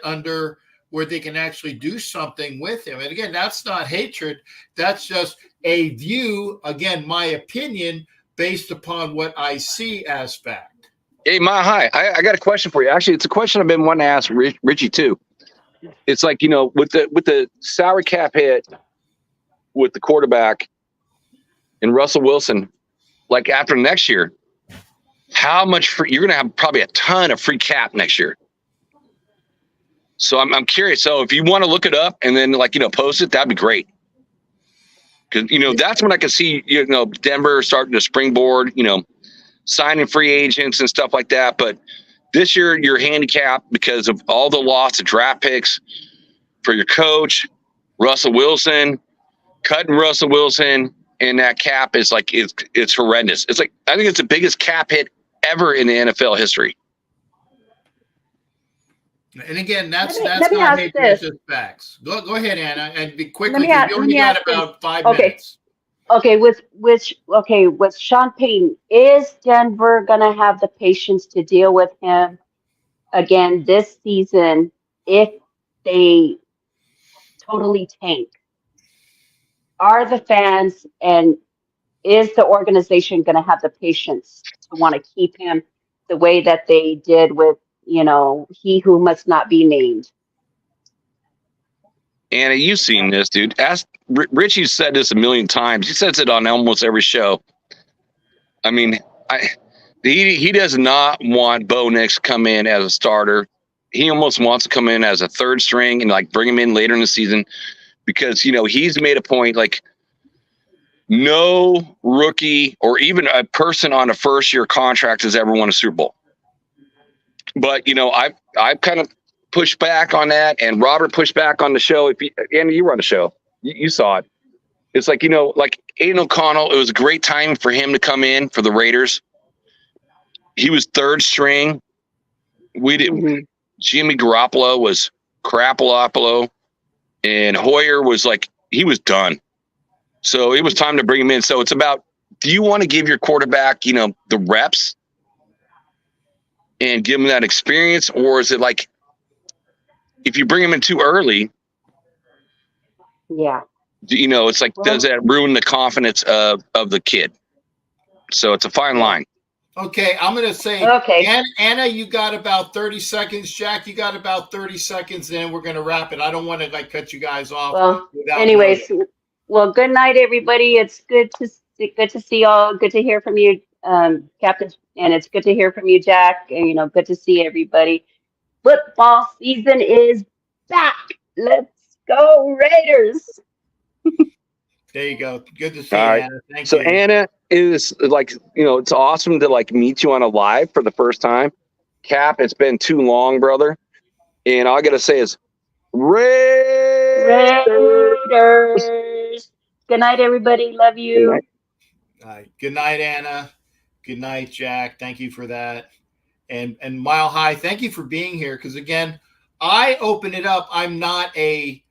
under where they can actually do something with him. And again, that's not hatred; that's just a view. Again, my opinion based upon what I see as fact. Hey, Hi, I got a question for you. Actually, it's a question I've been wanting to ask Richie too. It's like, you know, with the salary cap hit with the quarterback and Russell Wilson, like after next year, how much free, you're going to have probably a ton of free cap next year. So I'm curious. So if you want to look it up and then like, you know, post it, that'd be great. Because, you know, that's when I can see, you know, Denver starting to springboard, you know, signing free agents and stuff like that. But this year you're handicapped because of all the loss of draft picks for your coach, Russell Wilson. Cutting Russell Wilson and that cap is like, it's horrendous. It's like, I think it's the biggest cap hit ever in the NFL history. And again, that's let me not ask hatred, it's this. just facts. Go ahead, Anna, and be quick. Let me You only got ask this. about 5 minutes. Okay, with Sean Payton, is Denver gonna have the patience to deal with him again this season if they totally tank? Are the fans and is the organization gonna have the patience to want to keep him the way that they did with, you know, he who must not be named? Anna, you've seen this, dude. Ask Richie said this a million times. He says it on almost every show. I mean, he does not want Bo Nix to come in as a starter. He almost wants to come in as a third string and like bring him in later in the season because, you know, he's made a point like no rookie or even a person on a first year contract has ever won a Super Bowl. But, you know, I've kind of pushed back on that, and Robert pushed back on the show. Andy, you were on the show. You saw it. It's like, you know, like Aiden O'Connell, it was a great time for him to come in for the Raiders. He was third string. We didn't. Mm-hmm. Jimmy Garoppolo was crapolopolo, and Hoyer was like, he was done. So it was time to bring him in. So it's about, do you want to give your quarterback, you know, the reps and give him that experience, or is it like, if you bring him in too early, yeah, you know, it's like, does that ruin the confidence of the kid? So it's a fine line. Okay, I'm going to say, okay. Anna, you got about 30 seconds. Jack, you got about 30 seconds, and we're going to wrap it. I don't want to like cut you guys off. Well, anyways, good night, everybody. It's good to see y'all. Good to hear from you, Captain, and it's good to hear from you, Jack. And, you know, good to see everybody. Football season is back. Let's go, Raiders. There you go. Good to see you, right. Anna. Thank you. So Anna is like, you know, it's awesome to like meet you on a live for the first time. Cap, it's been too long, brother. And all I got to say is Raiders. Good night, everybody. Love you. All right. Good night, Anna. Good night, Jack. Thank you for that. And Mile High, thank you for being here. Because again, I open it up. I'm not a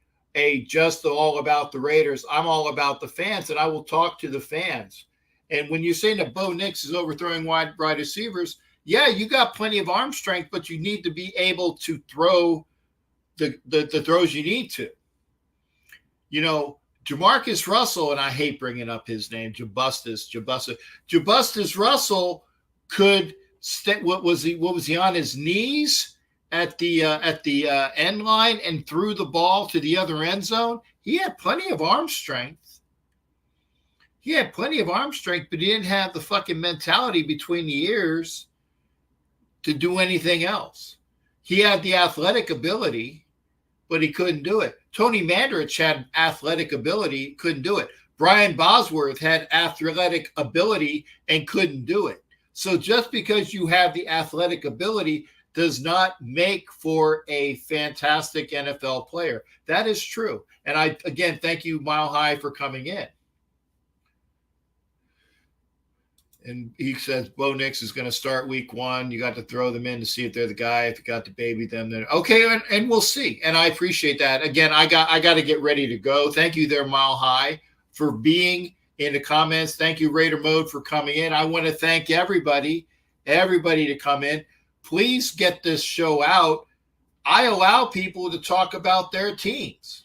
just all about the Raiders. I'm all about the fans, and I will talk to the fans. And when you're saying that Bo Nix is overthrowing wide receivers, yeah, you got plenty of arm strength, but you need to be able to throw the throws you need to. You know, Jamarcus Russell, and I hate bringing up his name, Jabustus Russell could what was he on his knees at the end line and threw the ball to the other end zone? He had plenty of arm strength. But he didn't have the fucking mentality between the ears to do anything else. He had the athletic ability, but he couldn't do it. Tony Mandarich had athletic ability, couldn't do it. Brian Bosworth had athletic ability and couldn't do it. So just because you have the athletic ability does not make for a fantastic NFL player. That is true. And I, again, thank you, Mile High, for coming in. And he says, Bo Nix is going to start week 1. You got to throw them in to see if they're the guy. If you got to baby them, then okay. And we'll see. And I appreciate that. Again, I got to get ready to go. Thank you there, Mile High, for being in the comments. Thank you, Raider Mode, for coming in. I want to thank everybody to come in. Please get this show out. I allow people to talk about their teams.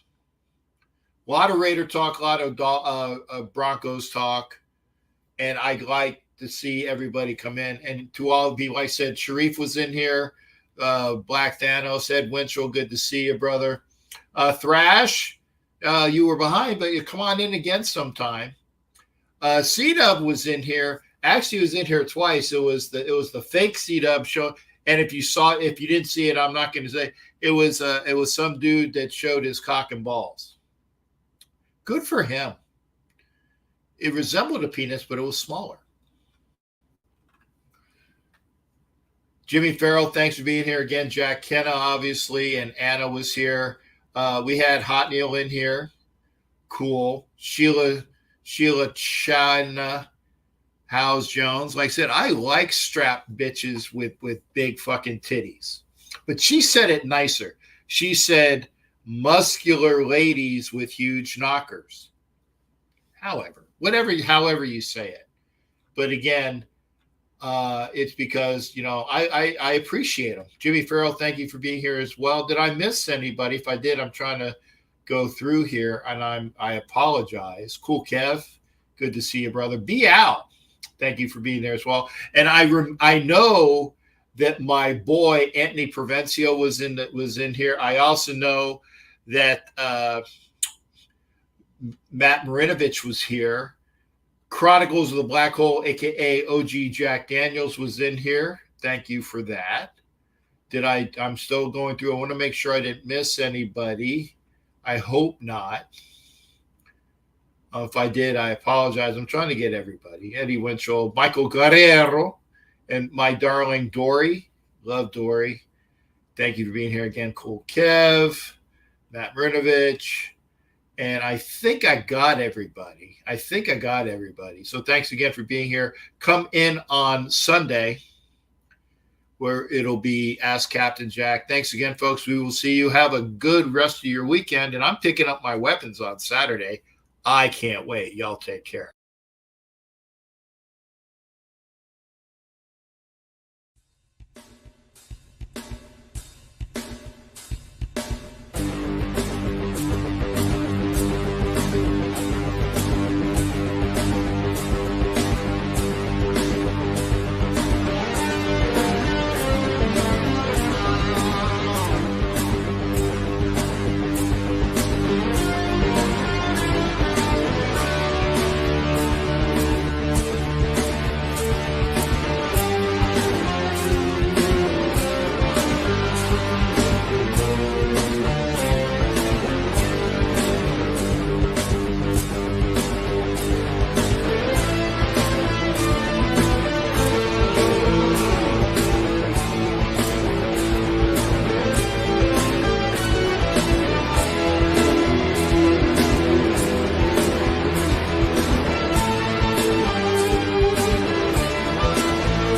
A lot of Raider talk, a lot of Broncos talk. And I'd like to see everybody come in. And to all of you, like I said, Sharif was in here. Black Thanos, Ed Winchell, good to see you, brother. Thrash, you were behind, but you come on in again sometime. C-Dub was in here. Actually, he was in here twice. It was the fake C-Dub show. And if you didn't see it, I'm not going to say it was some dude that showed his cock and balls. Good for him. It resembled a penis, but it was smaller. Jimmy Farrell, thanks for being here again. Jack Kenna, obviously, and Anna was here. We had Hot Neil in here. Cool. Sheila China, Howes Jones. Like I said, I like strapped bitches with big fucking titties. But she said it nicer. She said muscular ladies with huge knockers. However you say it. But again, it's because, I appreciate them. Jimmy Farrell, thank you for being here as well. Did I miss anybody? If I did, I'm trying to go through here, and I apologize. Cool Kev, good to see you, brother. Be out. Thank you for being there as well. And I know that my boy Anthony Provencio was in here. I also know that Matt Marinovich was here. Chronicles of the Black Hole, aka OG Jack Daniels, was in here. Thank you for that. I'm still going through. I want to make sure I didn't miss anybody. I hope not. If I did, I apologize. I'm trying to get everybody. Eddie Winchell, Michael Guerrero, and my darling Dory. Love Dory. Thank you for being here again. Cool Kev, Matt Marinovich. And I think I got everybody. So thanks again for being here. Come in on Sunday, where it'll be Ask Captain Jack. Thanks again, folks. We will see you. Have a good rest of your weekend. And I'm picking up my weapons on Saturday. I can't wait. Y'all take care.